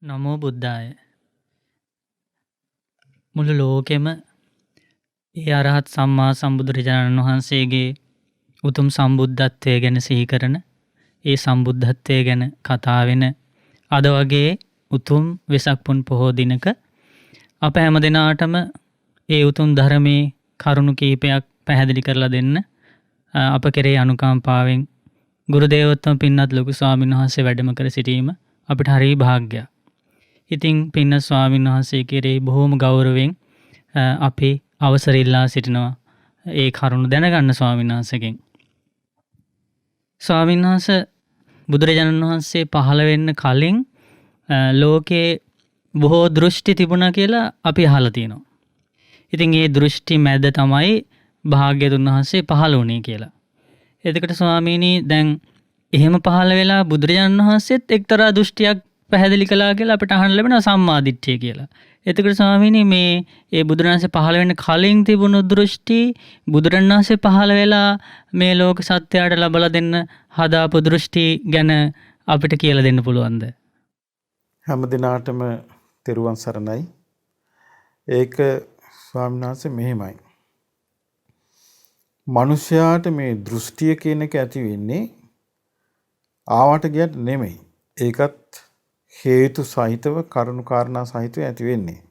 නමෝ බුද්ධාය. මුළු ලෝකෙම ඒ අරහත් සම්මා සම්බුදුරජාණන් වහන්සේගේ උතුම් සම්බුද්ධත්වය ගැන සිහිකරන ඒ සම්බුද්ධත්වය ගැන කතාවෙන අද වගේ උතුම් වෙසක් පුන් පොහෝ දිනක අප හැම දෙනාටම ඒ උතුම් ධර්මයේ කරුණු කීපයක් පැහැදිලි කරලා දෙන්න අප කෙරේ අනුකම්පාවෙන් ගුරු දේවෝත්තම පින්වත් ලොකු ස්වාමීන් වහන්සේ වැඩම කර සිටීම අපිට හරි භාග්‍යයක්. ඉතින් පින්න ස්වාමීන් වහන්සේ කෙරේ බොහෝම ගෞරවයෙන් අපි අවසර ඉල්ලා සිටිනවා ඒ කරුණු දැනගන්න ස්වාමීන් වහන්සේගෙන්. ස්වාමීන් වහන්සේ බුදුරජාණන් වහන්සේ පහළ වෙන්න කලින් ලෝකේ බොහෝ දෘෂ්ටි තිබුණා කියලා අපි අහලා තියෙනවා. ඉතින් ඒ දෘෂ්ටි මැද තමයි භාග්‍යතුන් වහන්සේ පහළ වුණේ කියලා. එතකොට ස්වාමීනි දැන් එහෙම පහළ වෙලා බුදුරජාණන් වහන්සේත් එක්තරා දෘෂ්ටියක් පැහැදිලි කළා කියලා අපිට අහන්න ලැබෙනවා සම්මා දිට්ඨිය කියලා. එතකොට ස්වාමීනි මේ ඒ බුදුරජාණන්සේ පහළ වෙන්න කලින් තිබුණු දෘෂ්ටි බුදුරජාණන්සේ පහළ වෙලා මේ ලෝක සත්‍යයට ලබලා දෙන්න හදාපු දෘෂ්ටි ගැන අපිට කියලා දෙන්න පුළුවන්ද? හැම දිනාටම තෙරුවන් සරණයි. ඒක ස්වාමීන් වහන්සේ මෙහෙමයි. මිනිස්යාට මේ දෘෂ්ටිය කියන එක ඇති වෙන්නේ ආවට ගියට නෙමෙයි. ඒකත් හේතු සහිතව කරුණු කාරණා සහිතව ඇති වෙන්නේ.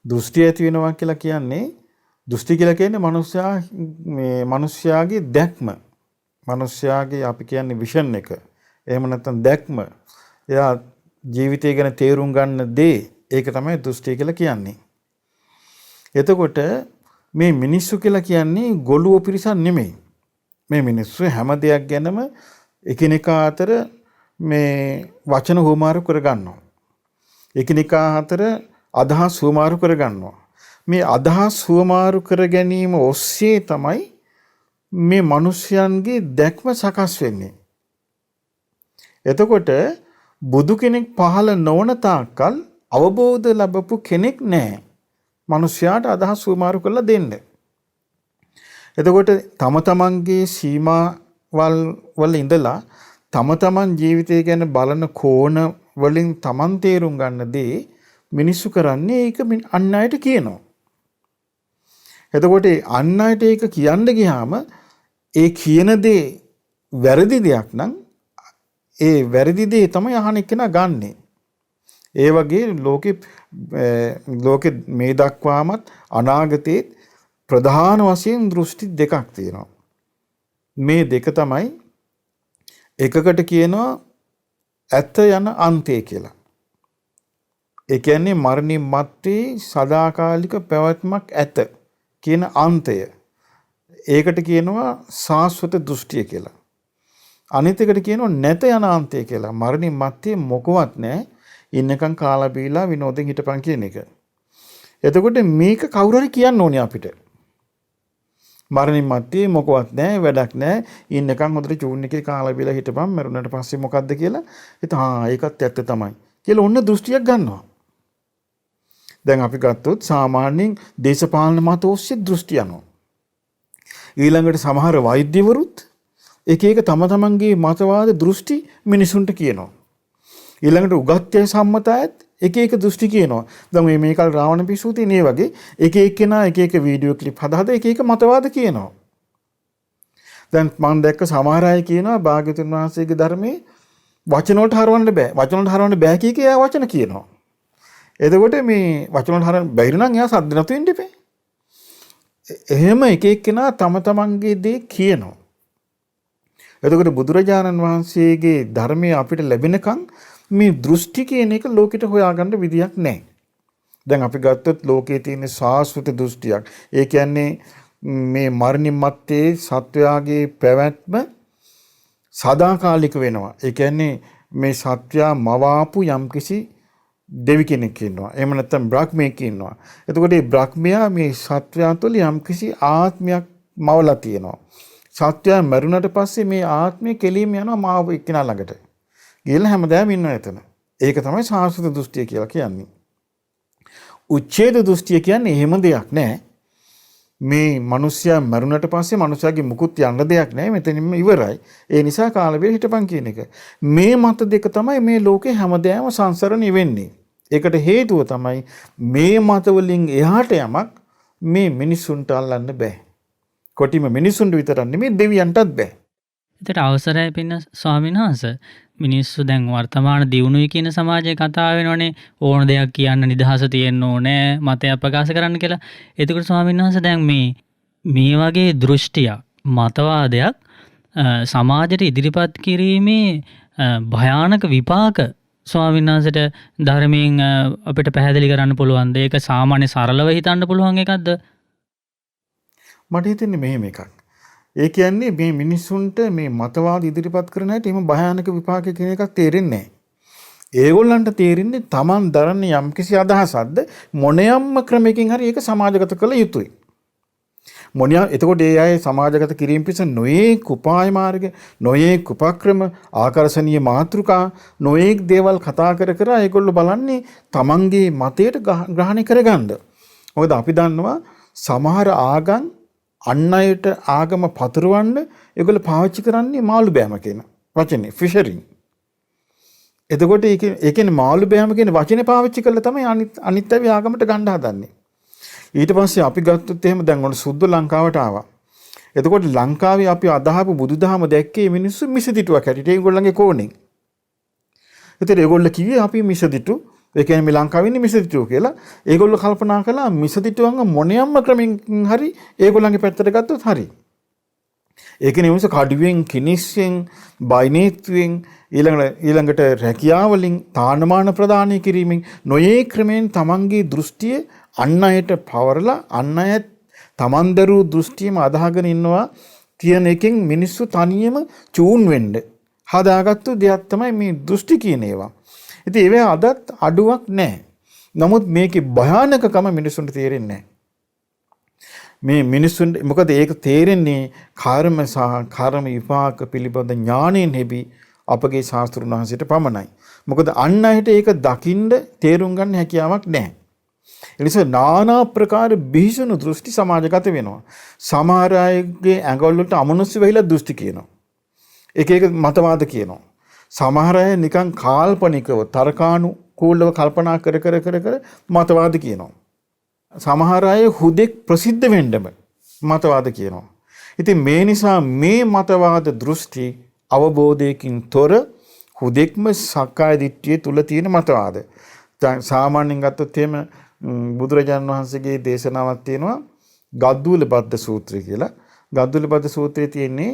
දෘෂ්ටි ඇති වෙනවා කියලා කියන්නේ දෘෂ්ටි කියලා කියන්නේ මිනිස්යාගේ දැක්ම. මිනිස්යාගේ අපි කියන්නේ විෂන් එක. එහෙම නැත්නම් දැක්ම. එයා ජීවිතය ගැන තේරුම් ගන්න දේ ඒක තමයි දෘෂ්ටි කියලා කියන්නේ. එතකොට මේ මිනිස්සු කියලා කියන්නේ ගොළුව පිරිසක් නෙමෙයි. මේ මිනිස්සු හැම දෙයක් ගැනම එකිනෙකා අතර මේ වචන හුවමාරු කරගන්නවා. එකිනෙකා අතර අදහස් හුවමාරු කරගන්නවා. මේ අදහස් හුවමාරු කර ගැනීම ඔස්සේ තමයි මේ මිනිස්යන්ගේ දැක්ම සකස් වෙන්නේ. එතකොට බුදු කෙනෙක් පහළ නොවන තාක්කල් අවබෝධ ලැබපු කෙනෙක් නැහැ. මිනිස්යාට අදහස් හුවමාරු කරලා දෙන්න. එතකොට තම තමන්ගේ සීමාවල් වල ඉඳලා තම තමන් ජීවිතය ගැන බලන කෝණ වලින් තමන් තේරුම් ගන්න දේ මිනිස්සු කරන්නේ ඒක අන් අයට කියනවා. එතකොට අන් අයට ඒක කියන්න ගියාම ඒ කියන දේ වැරදි දෙයක් නම් ඒ වැරදි දේ තමයි අහන එක්කෙනා ගන්නෙ. ඒ වගේ ලෝකෙ මේ දක්වාමත් අනාගතයේ ප්‍රධාන වශයෙන් දෘෂ්ටි දෙකක් තියෙනවා. මේ දෙක තමයි එකකට කියනවා ඇත යන අන්තය කියලා. ඒ කියන්නේ මරණින් මත්තේ සදාකාලික පැවැත්මක් ඇත කියන අන්තය. ඒකට කියනවා සාස්වත දෘෂ්ටිය කියලා. අනිත් එකට කියනවා නැත යන අන්තය කියලා. මරණින් මත්තේ මොකවත් නැහැ. ඉන්නකම් කාලා බීලා විනෝදෙන් හිටපන් කියන එක. එතකොට මේක කවුරු හරි කියන්න ඕනේ අපිට. මරණින් මත්තේ මොකවත් නැහැ, වැඩක් නැහැ. ඉන්නකම් හොඳට චූන් එකේ කාලා බීලා හිටපන්. මරුණට පස්සේ මොකද්ද කියලා. ඒකත් ඇත්ත තමයි. කියලා ඔන්න දෘෂ්ටියක් ගන්නවා. දැන් අපි ගත්තොත් සාමාන්‍යයෙන් දේශපාලන මත ඔස්සේ දෘෂ්ටි යනවා. ඊළඟට සමහර වෛද්‍යවරුත් එක එක තම තමන්ගේ මතවාද දෘෂ්ටි මිනිසුන්ට කියනවා. ඊළඟට උගත්ය සම්මතයත් එක එක දෘෂ්ටි කියනවා. දැන් මේ කල් රාවණ පිසුති නේ වගේ එක එක්කෙනා එක එක වීඩියෝ ක්ලිප් හදා එක එක මතවාද කියනවා. දැන් මම දැක්ක සමහර අය කියනවා භාග්‍යවතුන් වහන්සේගේ ධර්මයේ වචන වලට හරවන්න බෑ. වචන වලට හරවන්න බෑ කිය එයා වචන කියනවා. එතකොට මේ වචන වලට හරවන්න බැරි නම් එයා සද්ද නැතු වෙන්න ඉපේ. එහෙම එක එක්කෙනා තම තමන්ගේ දේ කියනවා. එතකොට බුදුරජාණන් වහන්සේගේ ධර්මයේ අපිට ලැබෙනකන් මේ දෘෂ්ටි කියන එක ලෝකෙට හොයාගන්න විදියක් නැහැ. දැන් අපි ගත්තොත් ලෝකයේ තියෙන සාස්වත දෘෂ්ටියක්. ඒ කියන්නේ මේ මරණින් මත්තේ සත්වයාගේ පැවැත්ම සදාකාලික වෙනවා. ඒ කියන්නේ මේ සත්වයා මවාපු යම්කිසි දෙවි කෙනෙක් ඉන්නවා. එහෙම නැත්නම් බ්‍රහ්මයෙක් ඉන්නවා. එතකොට මේ බ්‍රහ්මයා මේ සත්වයා තුළ යම්කිසි ආත්මයක් මවලා තියෙනවා. සත්වයා මරුණට පස්සේ මේ ආත්මය කෙලීම යනවා මාව එක්කිනා ළඟට. ගිහලා හැමදාම ඉන්නවා එතන. ඒක තමයි සාස්වත දෘෂ්ටිය කියලා කියන්නේ. උච්ඡේද දෘෂ්ටිය කියන්නේ එහෙම දෙයක් නෑ. මේ මිනිස්සයා මරුණට පස්සේ මිනිස්සයාගේ මුකුත් යන්න දෙයක් නැහැ. මෙතනින්ම ඉවරයි. ඒ නිසා කාල වේල හිටපන් කියන එක. මේ මත දෙක තමයි මේ ලෝකේ හැමදේම සංසරණය වෙන්නේ. ඒකට හේතුව තමයි මේ මත වලින් එහාට යමක් මේ මිනිසුන්ට අල්ලන්න බෑ. කොටිම මිනිසුන්ට විතරක් නෙමෙයි දෙවියන්ටත් බෑ. එතට අවසරයි පින්න ස්වාමීන් වහන්සේ මිනිස්සු දැන් වර්තමාන දියුණුවයි කියන සමාජයේ කතා වෙනවනේ ඕන දෙයක් කියන්න නිදහස තියෙන්න ඕනේ මතයක් ප්‍රකාශ කරන්න කියලා. එතකොට ස්වාමීන් වහන්සේ දැන් මේ වගේ දෘෂ්ටියක් මතවාදයක් සමාජයට ඉදිරිපත් කිරීමේ භයානක විපාක ස්වාමීන් වහන්සේට ධර්මයෙන් අපිට පැහැදිලි කරන්න පුළුවන්ද? ඒක සාමාන්‍ය සරලව හිතන්න පුළුවන් එකක්ද? මට හිතෙන්නේ මෙහෙම එකක්. ඒ කියන්නේ මේ මිනිස්සුන්ට මේ මතවාද ඉදිරිපත් කරන හැටි එහෙම භයානක විපාක කියන එකක් තේරෙන්නේ නැහැ. ඒගොල්ලන්ට තේරෙන්නේ Taman දරන්නේ යම්කිසි අදහසක්ද මොනියම්ම ක්‍රමයකින් හරි ඒක සමාජගත කළ යුතුයි. එතකොට ඒ අය සමාජගත කිරීම පිණිස නොයේක් උපාය මාර්ග, නොයේක් උපක්‍රම, ආකර්ෂණීය මාතෘකා, නොයේක් දේවල් කතා කර ඒගොල්ලෝ බලන්නේ Tamanගේ මතයට ග්‍රහණය කරගන්න. මොකද අපි දන්නවා සමහර ආගම් අන් අයට ආගම පතුරවන්න ඒගොල්ලෝ පාවිච්චි කරන්නේ මාළු බෑම කියන වචනේ ෆිෂරින්. එතකොට ඒ කියන්නේ මාළු බෑම කියන වචනේ පාවිච්චි කළා තමයි අනිත් අය ආගමට ගන්න හදන්නේ. ඊට පස්සේ අපි ගත්තොත් එහෙම දැන් ඔන්න සුද්ධ ලංකාවට ආවා. එතකොට ලංකාවේ අපි අදහපු බුදුදහම දැක්කේ මිනිස්සු මිසදිටුවක් හැටියට ඒගොල්ලන්ගේ කෝණෙන්. ඒතර ඒගොල්ලෝ කිව්වේ අපි මිසදිටු ඒ කියන්නේ මේ ලංකාවේ ඉන්නේ මිසදිටුව කියලා. ඒගොල්ලෝ කල්පනා කළා මිසදිටුවන්ව මොනියම්ම ක්‍රමෙන් හරි ඒගොල්ලන්ගේ පැත්තට ගත්තොත් හරි. ඒකනේ මිනිස්සු කඩුවෙන්, කිනිස්සෙන්, බයිනේත්වෙන් ඊළඟට රැකියාවලින් තානමාන ප්‍රදානය කිරීමෙන් නොයේ ක්‍රමෙන් තමන්ගේ දෘෂ්ටිය අන් අයට පවරලා අන් අය තමන් දරූ දෘෂ්ටියම අදහගෙන ඉන්නවා කියන එකෙන් මිනිස්සු තනියම චූන් වෙන්න හදාගත්තු දෙයක් තමයි මේ දෘෂ්ටි කියන ඒවා. ඉතින් ඒවා අදත් අඩුවක් නැහැ. නමුත් මේකේ භයානකකම මිනිසුන්ට තේරෙන්නේ නැහැ. මේ මිනිසුන්ට මොකද ඒක තේරෙන්නේ කර්ම සහ කර්ම විපාක පිළිබඳ ඥාණයෙන් හැබි අපගේ ශාස්ත්‍රුන් වහන්සේට පමණයි. මොකද අන් අයට ඒක දකින්න තේරුම් ගන්න හැකියාවක් නැහැ. ඒ නිසා নানা ප්‍රකාර බිහිසුණු දෘෂ්ටි සමාජගත වෙනවා. සමහර අයගේ ඇඟවල වලට අමනුෂ්‍ය වෙහිලා දෘෂ්ටි කියනවා. එක මතවාද කියනවා. සමහර අය නිකන් කාල්පනිකව තර්කානුකූලව කල්පනා කර මතවාද කියනවා. සමහර අය හුදෙක් ප්‍රසිද්ධ වෙන්නම මතවාද කියනවා. ඉතින් මේ නිසා මේ මතවාද දෘෂ්ටි අවබෝධයකින් තොර හුදෙක්ම සක්කාය දිට්ඨිය තුල තියෙන මතවාද. සාමාන්‍යයෙන් ගත්තොත් එහෙම බුදුරජාණන් වහන්සේගේ දේශනාවක් තියෙනවා ගද්දුල බද්ද සූත්‍රය කියලා. ගද්දුල බද්ද සූත්‍රයේ තියෙන්නේ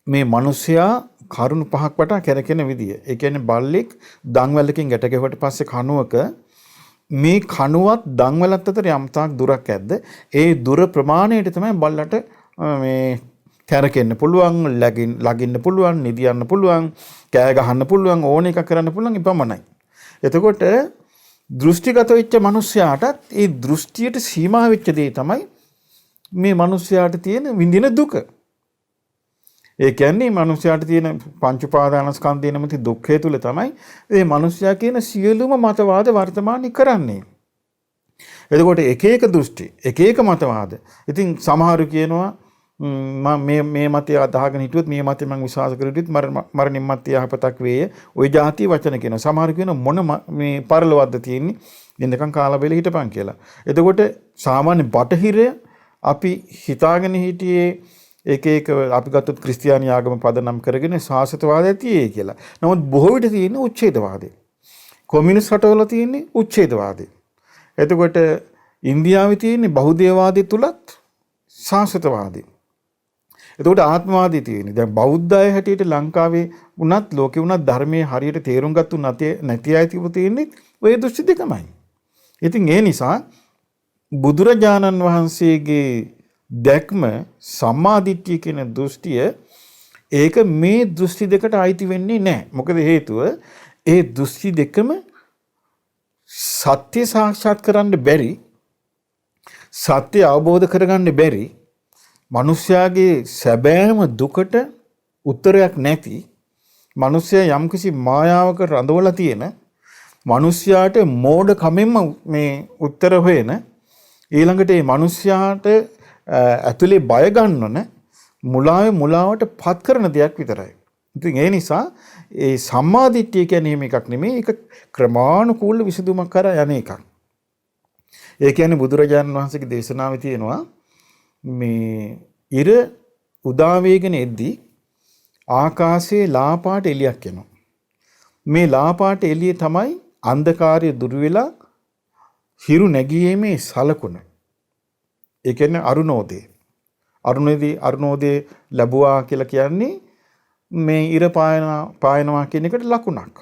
මේ මිනිසයා කරුණු පහක් වටා කැරකෙන විදිය. ඒ කියන්නේ බල්ලෙක් දන්වැලකින් ගැට ගැහුවට පස්සේ කණුවක මේ කණුවත් දන්වැලත් අතර යම් තාක් දුරක් ඇද්ද ඒ දුර ප්‍රමාණයට තමයි බල්ලට මේ කැරකෙන්න පුළුවන්, ලගින්න පුළුවන්, නිදියන්න පුළුවන්, කෑ ගහන්න පුළුවන්, ඕන එකක් කරන්න පුළුවන් ඉපමණයි. එතකොට දෘෂ්ටිගත වෙච්ච මිනිස්යාටත් ඒ දෘෂ්ටියට සීමා වෙච්ච දේ තමයි මේ මිනිස්යාට තියෙන විඳින දුක. ඒ කියන්නේ මිනිස්යාට තියෙන පංච උපාදානස්කන්ධය නැමැති දුක්ඛය තුල තමයි මේ මිනිස්යා කියන සියලුම මතවාද වර්තමානයේ කරන්නේ. එතකොට එක එක දෘෂ්ටි, එක එක මතවාද. ඉතින් සමහරු කියනවා මේ මතය අදහගෙන හිටියොත් මේ මතය මම විශ්වාස කරගියොත් මරණින් මත්තේ යහපතක් වේය. ওই જાති වචන කියනවා. සමහර කියනවා මොන මේ පරලවද්ද තියෙන්නේ. ඉන්නකම් කාලා බෙල හිටපන් කියලා. එතකොට සාමාන්‍ය බටහිරය අපි හිතාගෙන හිටියේ එක අපි ගත්තොත් ක්‍රිස්තියානි ආගම පදනම් කරගෙන ශාස්ත්‍රවාදය තියෙයි කියලා. නමුත් බොහෝ විට තියෙන්නේ උච්ඡේදවාදය. කොමියුනිස්ට් රටවල තියෙන්නේ උච්ඡේදවාදය. එතකොට ඉන්දියාවේ තියෙන්නේ බහුදේවවාදය තුලත් ශාස්ත්‍රවාදය. එතකොට ආත්මවාදී තියෙන්නේ. දැන් බෞද්ධ අය හැටියට ලංකාවේ වුණත් ලෝකේ වුණත් ධර්මයේ හරියට තේරුම් ගත්තු නැති අය තියෙන්නේ ඔය දෘෂ්ටි දෙකමයි. ඉතින් ඒ නිසා බුදුරජාණන් වහන්සේගේ දැක්ම සම්මාදිට්ඨිය කියන දෘෂ්ටිය ඒක මේ දෘෂ්ටි දෙකට අයිති වෙන්නේ නැහැ. මොකද හේතුව ඒ දෘෂ්ටි දෙකම සත්‍ය සාක්ෂාත් කරන්න බැරි, සත්‍ය අවබෝධ කරගන්න බැරි, මිනිස්යාගේ සැබෑම දුකට උත්තරයක් නැති, මිනිස්යා යම්කිසි මායාවක රඳවලා තියෙන, මිනිස්යාට මෝඩ කමෙන්ම මේ උත්තර හොයන, ඊළඟට මේ මිනිස්යාට ඇතුලේ බය ගන්නන මුලාවට පත් කරන දෙයක් විතරයි. ඉතින් ඒ නිසා ඒ සම්මාදිට්ඨිය කියන්නේ එහෙම එකක් නෙමෙයි. ඒක ක්‍රමානුකූල විසඳුමක් කරා යන එකක්. ඒ කියන්නේ බුදුරජාණන් වහන්සේගේ දේශනාවේ තියෙනවා මේ ඉර උදා වේගෙන එද්දී ආකාශයේ ලාපාට එළියක් එනවා. මේ ලාපාට එළිය තමයි අන්ධකාරය දුර වෙලා හිරු නැගීමේ සලකුණ. ඒ කියන්නේ අරුණෝදය. අරුණෝදය ලැබුවා කියලා කියන්නේ මේ ඉර පායනවා කියන එකට ලකුණක්.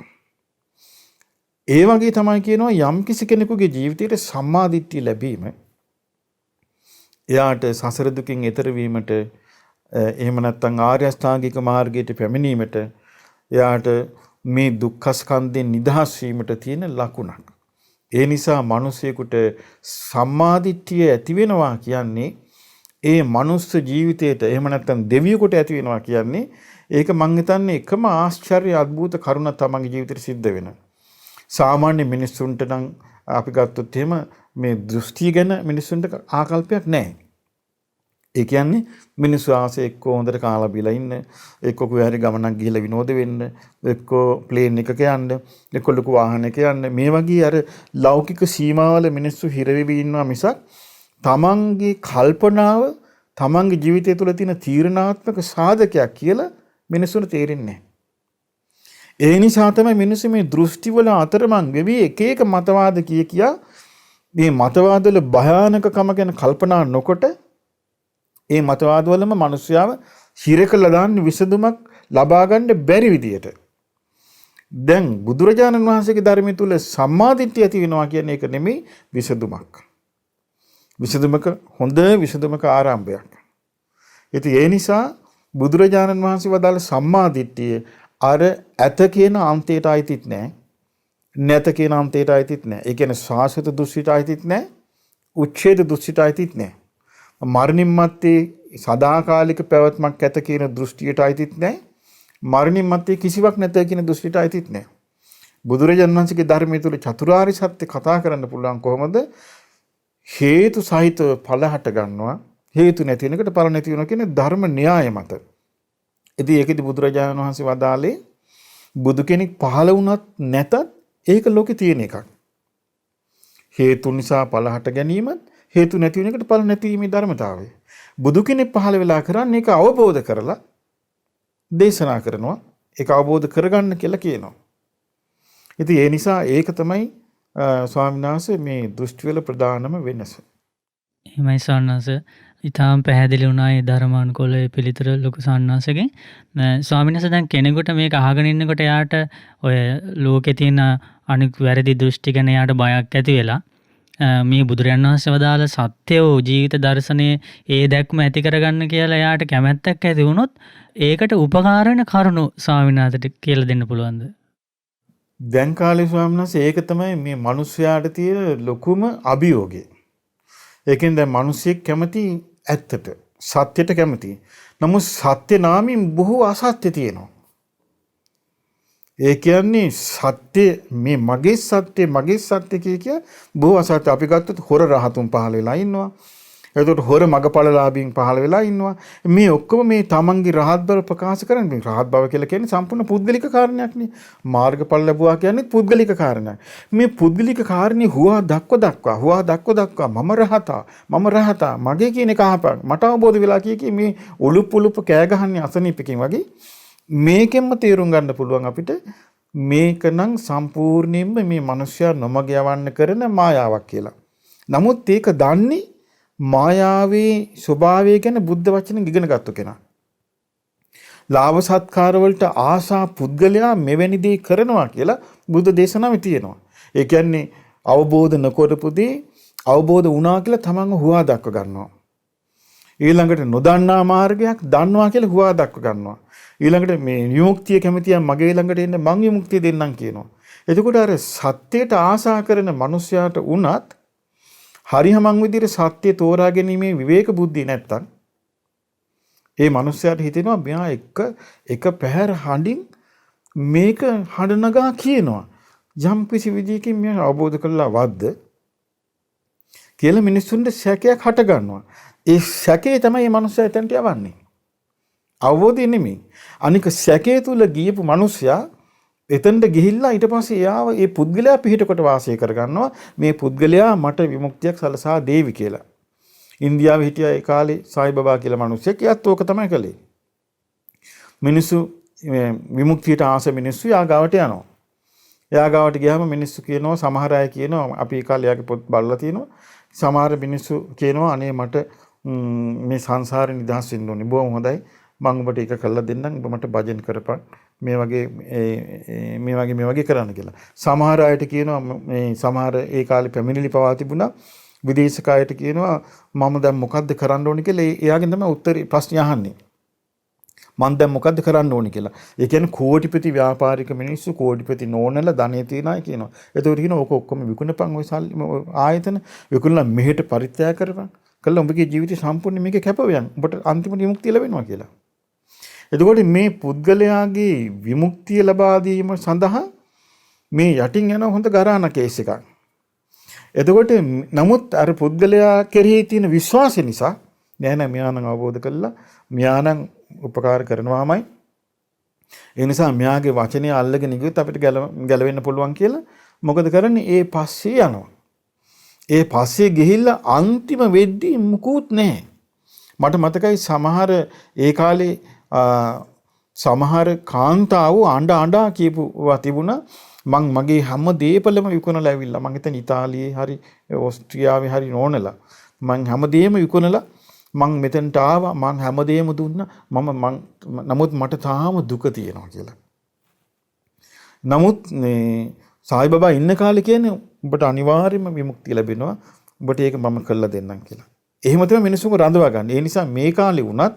ඒ වගේ තමයි කියනවා යම් කිසි කෙනෙකුගේ ජීවිතයේ සම්මාදිට්ඨිය ලැබීම එයාට සසර දුකින් එතර වීමට එහෙම නැත්නම් ආර්ය අෂ්ටාංගික මාර්ගයට පැමිණීමට එයාට මේ දුක්ඛ ස්කන්ධෙන් නිදහස් වීමට තියෙන ලකුණක්. ඒ නිසා මිනිසෙකුට සම්මාදිට්ඨිය ඇති වෙනවා කියන්නේ ඒ මනුස්ස ජීවිතයට එහෙම නැත්නම් දෙවියෙකුට ඇති වෙනවා කියන්නේ ඒක මං හිතන්නේ එකම ආශ්චර්ය අద్భుත කරුණක් තමන්ගේ ජීවිතේට සිද්ධ වෙන. සාමාන්‍ය මිනිස්සුන්ට නම් අපි ගත්තොත් එහෙම මේ දෘෂ්ටි ගැන මිනිස්සුන්ට ආකල්පයක් නැහැ. ඒ කියන්නේ මිනිස්සු ආසේ එක්ක හොඳට කාලා බීලා ඉන්න, එක්ක කොහේ හරි ගමනක් ගිහිල්ලා විනෝද වෙන්න, එක්ක ප්ලේන් එකක යන්න, එක්ක ලොකු වාහනයක යන්න. මේ වගේ අර ලෞකික සීමාවල මිනිස්සු හිර වෙවි ඉන්නවා මිසක් තමන්ගේ කල්පනාව තමන්ගේ ජීවිතය තුළ තියෙන තීරණාත්මක සාධකයක් කියලා මිනිස්සුන්ට තේරෙන්නේ නැහැ. ඒ නිසා තමයි මිනිස්සු මේ දෘෂ්ටි වල අතරමං වෙවි එක එක මතවාද කියා මේ මතවාද වල භයානකකම ගැන කල්පනා නොකොට ඒ මතවාද වලම මිනිස්යාව හිර කළා දාන්න විසඳුමක් ලබා ගන්න බැරි විදියට. දැන් බුදුරජාණන් වහන්සේගේ ධර්මයේ තුල සම්මාදිට්ඨිය ඇති වෙනවා කියන එක නෙමෙයි විසඳුමක්. හොඳ විසඳුමක ආරම්භයක්. ඉතින් ඒ නිසා බුදුරජාණන් වහන්සේ වදාළ සම්මාදිට්ඨිය අර ඇත කියන අන්තයට අයිතිත් නැහැ. නැත කියන අන්තයට අයිතිත් නැහැ. ඒ කියන්නේ සාසත දුස්සිත අයිතිත් නැහැ. උච්ඡේද දුස්සිත අයිතිත් නැහැ. මරණින් මත්තේ සදාකාලික පැවැත්මක් ඇත කියන දෘෂ්ටියට අයිතිත් නැහැ. මරණින් මත්තේ කිසිවක් නැත කියන දෘෂ්ටියට අයිතිත් නැහැ. බුදුරජාණන් වහන්සේගේ ධර්මයේ තුල චතුරාර්ය සත්‍ය කතා කරන්න පුළුවන් කොහොමද? හේතු සහිතව ඵල හට ගන්නවා. හේතු නැති වෙනකට ඵල නැති වෙනවා කියන ධර්ම න්‍යාය මත. ඉතින් ඒකෙදි බුදුරජාණන් වහන්සේ වදාළේ බුදු කෙනෙක් පහළ වුණත් නැතත් ඒක ලෝකේ තියෙන එකක්. හේතු නිසා ඵල හට ගැනීමත් හේතු නැති වෙන එකට ඵල නැතිවීමේ ධර්මතාවය. බුදු කෙනෙක් පහළ වෙලා කරන්නේ ඒක අවබෝධ කරලා දේශනා කරනවා. ඒක අවබෝධ කරගන්න කියලා කියනවා. ඉතින් ඒ නිසා ඒක තමයි ස්වාමීන් වහන්සේ මේ දෘෂ්ටි වල ප්‍රධානම වෙනස. එහෙමයි සාන්නස. ඉතාම පැහැදිලි වුණා ඒ ධර්මානුකූල පිළිතුර ලොකු සාන්නසගෙන්. ස්වාමීන් වහන්සේ දැන් කෙනෙකුට මේක අහගෙන ඉන්නකොට එයාට ඔය ලෝකේ තියෙන අනික් වැරදි දෘෂ්ටි ගැන එයාට බයක් ඇති වෙලා මේ බුදුරජාණන් වහන්සේ වදාළ සත්‍ය වූ ජීවිත දර්ශනයේ ඒ දැක්ම ඇති කරගන්න කියලා එයාට කැමැත්තක් ඇති වුණොත් ඒකට උපකාර වෙන කරුණු ස්වාමීන් වහන්සේට කියලා දෙන්න පුළුවන්ද? දැන් කාලේ ස්වාමීන් වහන්සේ ඒක තමයි මේ මිනිස්යාට තියෙන ලොකුම අභියෝගය. ඒකෙන් දැන් මිනිස්සෙක් කැමති ඇත්තට සත්‍යයට කැමති. නමුත් සත්‍ය නාමයෙන් බොහෝ අසත්‍ය තියෙනවා. ඒ කියන්නේ සත්‍ය මේ මගේ සත්‍ය කිය බොහෝ අසත්‍ය. අපි ගත්තොත් හොර රහතුන් පහළ වෙලා ඉන්නවා. එතකොට හොර මගපලලාභීන් පහළ වෙලා ඉන්නවා. මේ ඔක්කොම මේ තමන්ගේ රහත් බව ප්‍රකාශ කරන්නේ. රහත් බව කියලා කියන්නේ සම්පූර්ණ පුද්ගලික කාරණයක් නේ. මාර්ගඵල ලැබුවා කියන්නේ පුද්ගලික කාරණයක්. මේ පුද්ගලික කාරණේ හුවා දක්වා මම රහතා මගේ කියන එක අහපන්. මට අවබෝධ වෙලා කිය මේ උලුප් කෑ ගහන්නේ අසනීපකින් වගේ. මේකෙන්ම තේරුම් ගන්න පුළුවන් අපිට මේකනම් සම්පූර්ණයෙන්ම මේ මිනිස්යා නොමග යවන්න කරන මායාවක් කියලා. නමුත් ඒක දන්නේ මායාවේ ස්වභාවය ගැන බුද්ධ වචනෙන් ඉගෙන ගත්ත කෙනා. ලාභ සත්කාර වලට ආසා පුද්ගලයා මෙවැනි දේ කරනවා කියලා බුද්ධ දේශනාවේ තියෙනවා. ඒ කියන්නේ අවබෝධ නොකරපු දේ අවබෝධ වුණා කියලා තමන්ව හුවා දක්ව ගන්නවා. ඊළඟට නොදන්නා මාර්ගයක් දන්නවා කියලා හුවා දක්ව ගන්නවා. ඊළඟට මේ විමුක්තිය කැමතියි මගේ ළඟට එන්න මං විමුක්තිය දෙන්නම් කියනවා. එතකොට අර සත්‍යයට ආසා කරන මිනිසයාට උනත් හරියමං විදිහට සත්‍ය තෝරා ගැනීමේ විවේක බුද්ධිය නැත්තම් ඒ මිනිස්යාට හිතෙනවා මෙයා එක පැහැර හඬින් මේක හඬ නගා කියනවා. යම් කිසි විදිහකින් මෙයා අවබෝධ කරලා වද්ද කියලා මිනිස්සුන්ට සැකයක් හට ගන්නවා. ඒ සැකේ තමයි මේ මනුස්සයා එතනට යවන්නේ. අවබෝධය නෙමෙයි. අනික සැකේ තුල ගියපු මනුස්සයා එතනට ගිහිල්ලා ඊට පස්සේ එයාව ඒ පුද්ගලයා පිහිට කොට වාසය කරගන්නවා. මේ පුද්ගලයා මට විමුක්තියක් සලසා දේවි කියලා. ඉන්දියාවේ හිටියා ඒ කාලේ සායිබබා කියලා මිනිස්සෙක්. එයාත් ඕක තමයි කළේ. මිනිස්සු විමුක්තියට ආස මිනිස්සු යා ගාවට යනවා. එයා ගාවට ගියාම මිනිස්සු කියනවා, සමහර අය කියනවා, අපි ඒ කාලේ යාගේ පොත් බලලා තියෙනවා. සමහර මිනිස්සු කියනවා අනේ මට මේ සංසාරේ නිදහස් වෙන්න ඕනේ. බොහොම හොඳයි. මම ඔබට ඒක කළා දෙන්නම්. ඔබ මට භජන් කරපන්. මේ වගේ කරන්න කියලා. සමහර අයට කියනවා මේ සමහර ඒ කාලේ පැමිණිලි පවා තිබුණා. විදේශක අයට කියනවා මම දැන් මොකද්ද කරන්න ඕනේ කියලා. එයාගෙන් තමයි උත්තරේ ප්‍රශ්න අහන්නේ. මම දැන් මොකද්ද කරන්න ඕනේ කියලා. ඒ කියන්නේ කෝටිපති ව්‍යාපාරික මිනිස්සු කෝටිපති නෝනලා ධනෙ තියන අය කියනවා. ඒතකොට කියනවා ඕක ඔක්කොම විකුණපන් ඔය ආයතන විකුණලා මෙහෙට පරිත්‍යාග කරපන්. කළා උඹගේ ජීවිතය සම්පූර්ණ මේක කැපවෙන්. උඹට අන්තිම විමුක්තිය ලැබෙනවා කියලා. එතකොට මේ පුද්ගලයාගේ විමුක්තිය ලබා දීම සඳහා මේ යටින් යන හොඳ ගරාණ කේස් එකක්. එතකොට නමුත් අර පුද්ගලයා කෙරෙහි තියෙන විශ්වාසය නිසා නෑ මෙයා නම් අවබෝධ කළා මෙයා නම් උපකාර කරනවාමයි. ඒ නිසා මෙයාගේ වචනය අල්ලගෙන ගියොත් අපිට ගැලවෙන්න පුළුවන් කියලා මොකද කරන්නේ? ඒ පස්සේ යනවා. ඒ පස්සේ ගිහිල්ලා අන්තිම වෙද්දී මුකුත් නැහැ. මට මතකයි සමහර ඒ කාලේ සමහර කාන්තාවෝ අඬා කියපුවා තිබුණා. මං මගේ හැම දේපලම විකුණලා ඇවිල්ලා මං හිතන්නේ ඉතාලියේ හරි ඕස්ට්‍රියාවේ හරි නෝනලා මං හැමදේම විකුණලා මං මෙතනට ආවා. මං හැමදේම දුන්නා. නමුත් මට තාම දුක තියෙනවා කියලා. නමුත් මේ සායිබබා ඉන්න කාලේ කියන්නේ ඔබට අනිවාර්යයෙන්ම විමුක්තිය ලැබෙනවා. ඔබට ඒක මම කළා දෙන්නම් කියලා. එහෙම තමයි මිනිස්සුන්ව රඳවා ගන්න. ඒ නිසා මේ කාලේ වුණත්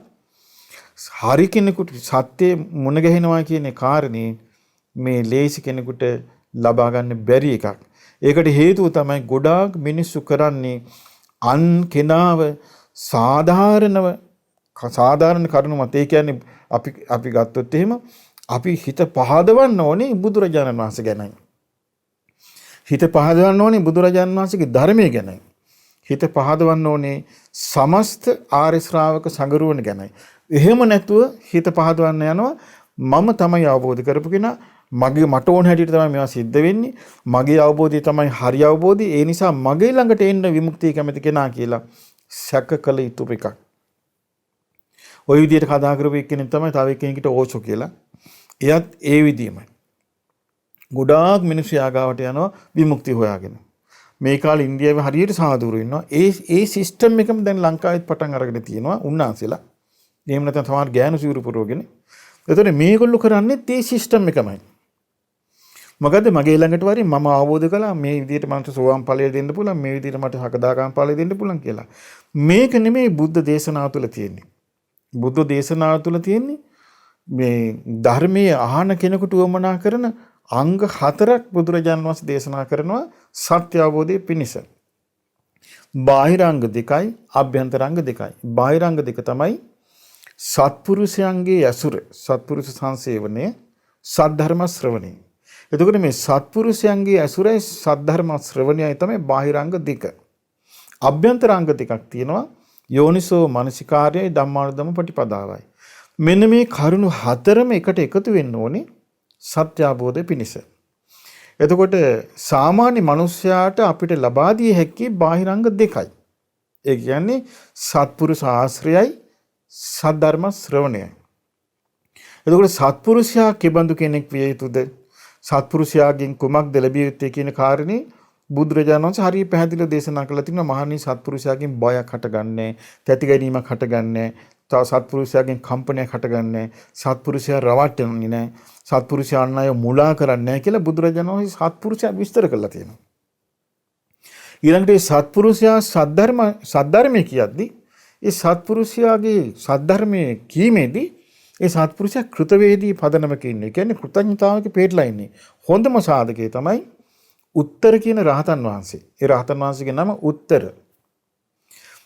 හරි කෙනෙකුට සත්‍ය මුණ ගැහෙනවා කියන කාරණේ මේ ලේසි කෙනෙකුට ලබා ගන්න බැරි එකක්. ඒකට හේතුව තමයි ගොඩාක් මිනිස්සු කරන්නේ අන් කෙනාව සාධාරණ කරුණු මත. ඒ කියන්නේ අපි ගත්තොත් එහෙම අපි හිත පහදවන්න ඕනේ බුදුරජාණන් වහන්සේ ගැනයි. හිත පහදවන්න ඕනේ බුදුරජාණන් වහන්සේගේ ධර්මයේ ගැනයි. හිත පහදවන්න ඕනේ සමස්ත ආර්ය ශ්‍රාවක සංගරුවන ගැනයි. එහෙම නැතුව හිත පහදවන්න යනවා මම තමයි අවබෝධ කරපු කෙනා, මට ඕන හැටියට තමයි මේවා සිද්ධ වෙන්නේ, මගේ අවබෝධය තමයි හරි අවබෝධය, ඒ නිසා මගේ ළඟට එන්න විමුක්තිය කැමති කෙනා කියලා සැක කළ යුතු එකක්. ওই විදිහට කතා කරපු එක්කෙනෙක් තමයි තව එක්කෙනෙකුට ඕෂෝ කියලා. එයත් ඒ විදිහමයි. ගොඩාක් මිනිස්සු යාගාවට යනවා විමුක්තිය හොයාගෙන. මේ කාලේ ඉන්දියාවේ හරියට සාදුරු ඉන්නවා. ඒ සිස්ටම් එකම දැන් ලංකාවෙත් පටන් අරගෙන තියෙනවා උන්නාන්සෙලා. එහෙම නැත්නම් සමහර ගෑනු සිවුරු පුරවගෙන. එතකොට මේගොල්ලෝ කරන්නේ ඒ සිස්ටම් එකමයි. මොකද මගේ ළඟට වරි මම අවබෝධ කළා මේ විදිහට මට සෝවාන් ඵලය දෙන්න පුළුවන්, මේ විදිහට මට සකදාගාම ඵලය දෙන්න පුළුවන් කියලා. මේක නෙමෙයි බුද්ධ දේශනාව තුළ තියෙන්නේ. බුද්ධ දේශනාව තුළ තියෙන්නේ මේ ධර්මයේ අහන කෙනෙකුට උවමනා කරන අංග 4ක් බුදුරජාණන් වහන්සේ දේශනා කරනවා සත්‍ය අවබෝධයේ පිණිස. බාහිරාංග 2යි, අභ්‍යන්තරාංග 2යි. බාහිරාංග 2 තමයි සත්පුරුෂයන්ගේ ඇසුර, සත්පුරුෂ සංසේවනය, සද්ධර්ම ශ්‍රවණය. එතකොට මේ සත්පුරුෂයන්ගේ ඇසුරයි සද්ධර්ම ශ්‍රවණයයි තමයි බාහිරාංග 2. අභ්‍යන්තරාංග 2ක් තියෙනවා. යෝනිසෝ මනසිකාර්යයි ධම්මානුධම්ම පටිපදාවයි. මෙන්න මේ කරුණු 4ම එකට එකතු වෙන්න ඕනේ සත්‍ය අවබෝධය පිණිස. එතකොට සාමාන්‍ය මිනිස්යාට අපිට ලබා දිය හැකි බාහිරාංග 2යි. ඒ කියන්නේ සත්පුරුෂ ආශ්‍රයයි සද්ධර්ම ශ්‍රවණයයි. එතකොට සත්පුරුෂයා කෙබඳු කෙනෙක් විය යුතුද? සත්පුරුෂයාගෙන් කුමක්ද ලැබිය යුත්තේ කියන කාරණේ බුදුරජාණන් වහන්සේ හරිය පැහැදිලිව දේශනා කළා තිනවා. මහණනි සත්පුරුෂයාගෙන් බයක් හටගන්නේ, තැති ගැනීමක් හටගන්නේ, තව සත්පුරුෂයාගෙන් කම්පනයක් හටගන්නේ, සත්පුරුෂයා රවට්ටන්නේ නැහැ, සත්පුරුෂයා අන් අය මුලා කරන්නේ නැහැ කියලා බුදුරජාණන් වහන්සේ සත්පුරුෂයා විස්තර කළා තියෙනවා. ඊළඟට මේ සත්පුරුෂයා සද්ධර්මයේ කියද්දී ඒ සත්පුරුෂයාගේ සද්ධර්මයේ කීමේදී ඒ සත්පුරුෂයා කෘතවේදී පදනමක ඉන්නේ. කියන්නේ කෘතඥතාවක පිටලා ඉන්නේ. හොඳම සාධකය තමයි උත්තර කියන රහතන් වහන්සේ. ඒ රහතන් වහන්සේගේ නම උත්තර.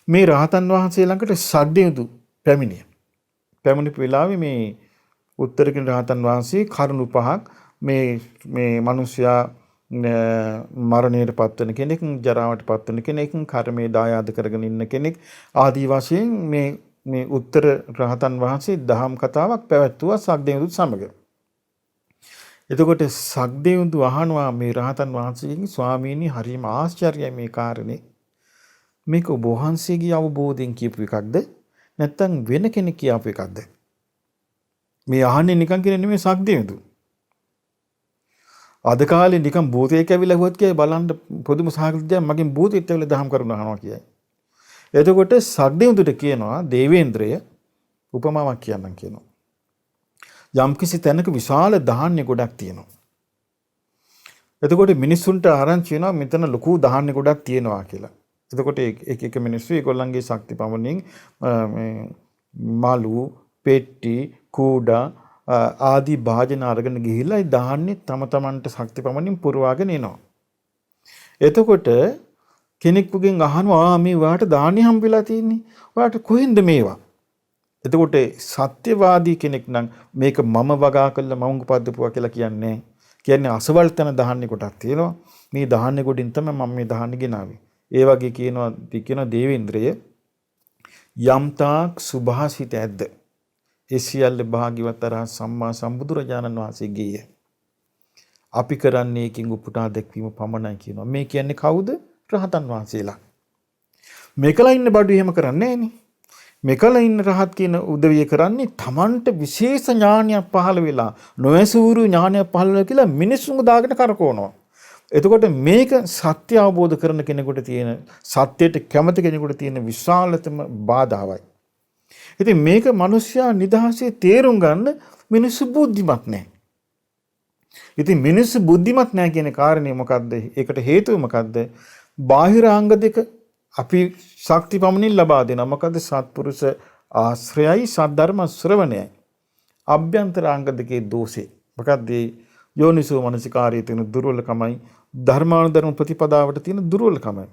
මේ රහතන් වහන්සේ ළඟට සඩේදු පැමිණියා. පැමිණි වෙලාවේ මේ උත්තර කියන රහතන් වහන්සේ කරුණු 5ක් මේ මිනිසයා මරණයට පත්වන කෙනෙක්, ජරාවට පත්වන කෙනෙක්, කර්මයේ දායාද කරගෙන ඉන්න කෙනෙක් ආදී වශයෙන් මේ උත්තර රහතන් වහන්සේ දහම් කතාවක් පැවැත්වුවා සක්දේවුත් සමග. එතකොට සක්දේවුත් අහනවා මේ රහතන් වහන්සේගෙන්, ස්වාමීනි හරිම ආශ්චර්යයි මේ කාරණේ. මේක ඔබ වහන්සේගේ අවබෝධයෙන් කියපු එකක්ද නැත්නම් වෙන කෙනෙක් කියපු එකක්ද? මේ අහන්නේ නිකන් කියන නෙමෙයි සක්දේවුත්. අද කාලේ නිකන් භූතයෙක් ඇවිල්ලා හුවත් කියයි බලන්න පොදුම සාහිත්‍යය මගෙන් භූතයෙක් ඇවිල්ලා දහම් කරුණ අහනවා කියයි. එතකොට සක්දේවුන්ට කියනවා දේවේන්ද්‍රය උපමාවක් කියන්නම් කියනවා. යම්කිසි තැනක විශාල ධාන්‍ය ගොඩක් තියෙනවා. එතකොට මිනිස්සුන්ට ආරංචි වෙනවා මෙතන ලොකු ධාන්‍ය ගොඩක් තියෙනවා කියලා. එතකොට එක මිනිස්සු ඒගොල්ලන්ගේ ශක්ති පමණින් මාළු, පෙට්ටි, කූඩා ආදී භාජන අරගෙන ගිහිල්ලා ඒ ධාන්‍ය තම තමන්ට ශක්ති පමණින් පුරවාගෙන එනවා. එතකොට කෙනෙකුගෙන් අහනවා මේ වාට ධාන්‍ය හම්බෙලා තියෙන්නේ. වාට කොහෙන්ද මේවා? එතකොට සත්‍යවාදී කෙනෙක් නම් මේක මම වගා කළා මම උපද්දපුවා කියලා කියන්නේ. කියන්නේ අසවල් තැන ධාන්‍ය කොටක් තියෙනවා. මේ ධාන්‍ය කොටින් තමයි මම මේ ධාන්‍ය ගෙනාවේ. ඒ වගේ කියනවා දේවේන්ද්‍රය යම්තාක් සුභාසිත ඇද්ද ඒ සියල්ල භාග්‍යවත් අරහත් සම්මා සම්බුදුරජාණන් වහන්සේගේය. අපි කරන්නේ එකකින් උපුටා දැක්වීම පමණයි කියනවා. මේ කියන්නේ කවුද? රහතන් වහන්සේලා. මේකලා ඉන්න බඩු එහෙම කරන්නේ නෑනේ. මේකලා ඉන්න රහත් කියන උදවිය කරන්නේ Tamanට විශේෂ ඥානයක් පහළ වෙලා නොයසූරු ඥානයක් පහළ වෙලා කියලා මිනිස්සුන්ව දාගෙන කරකවනවා. එතකොට මේක සත්‍ය අවබෝධ කරන කෙනෙකුට තියෙන සත්‍යයට කැමති කෙනෙකුට තියෙන විශාලතම බාධාවයි. ඉතින් මේක මිනිස්සයා නිදහසේ තේරුම් ගන්න මිනිස්සු බුද්ධිමත් නැහැ. ඉතින් මිනිස්සු බුද්ධිමත් නැහැ කියන කාරණේ මොකද්ද? ඒකට හේතුව මොකද්ද? බාහිර අංග දෙක අපි ශක්ති පමණින් ලබා දෙනවා. මොකද්ද? සත්පුරුෂ ආශ්‍රයයි සද්ධර්ම ශ්‍රවණයයි. අභ්‍යන්තර අංග දෙකේ දෝෂේ. මොකද්ද? යෝනිසෝ මනසිකාරයේ තියෙන දුර්වලකමයි ධර්මානුධර්ම ප්‍රතිපදාවට තියෙන දුර්වලකමයි.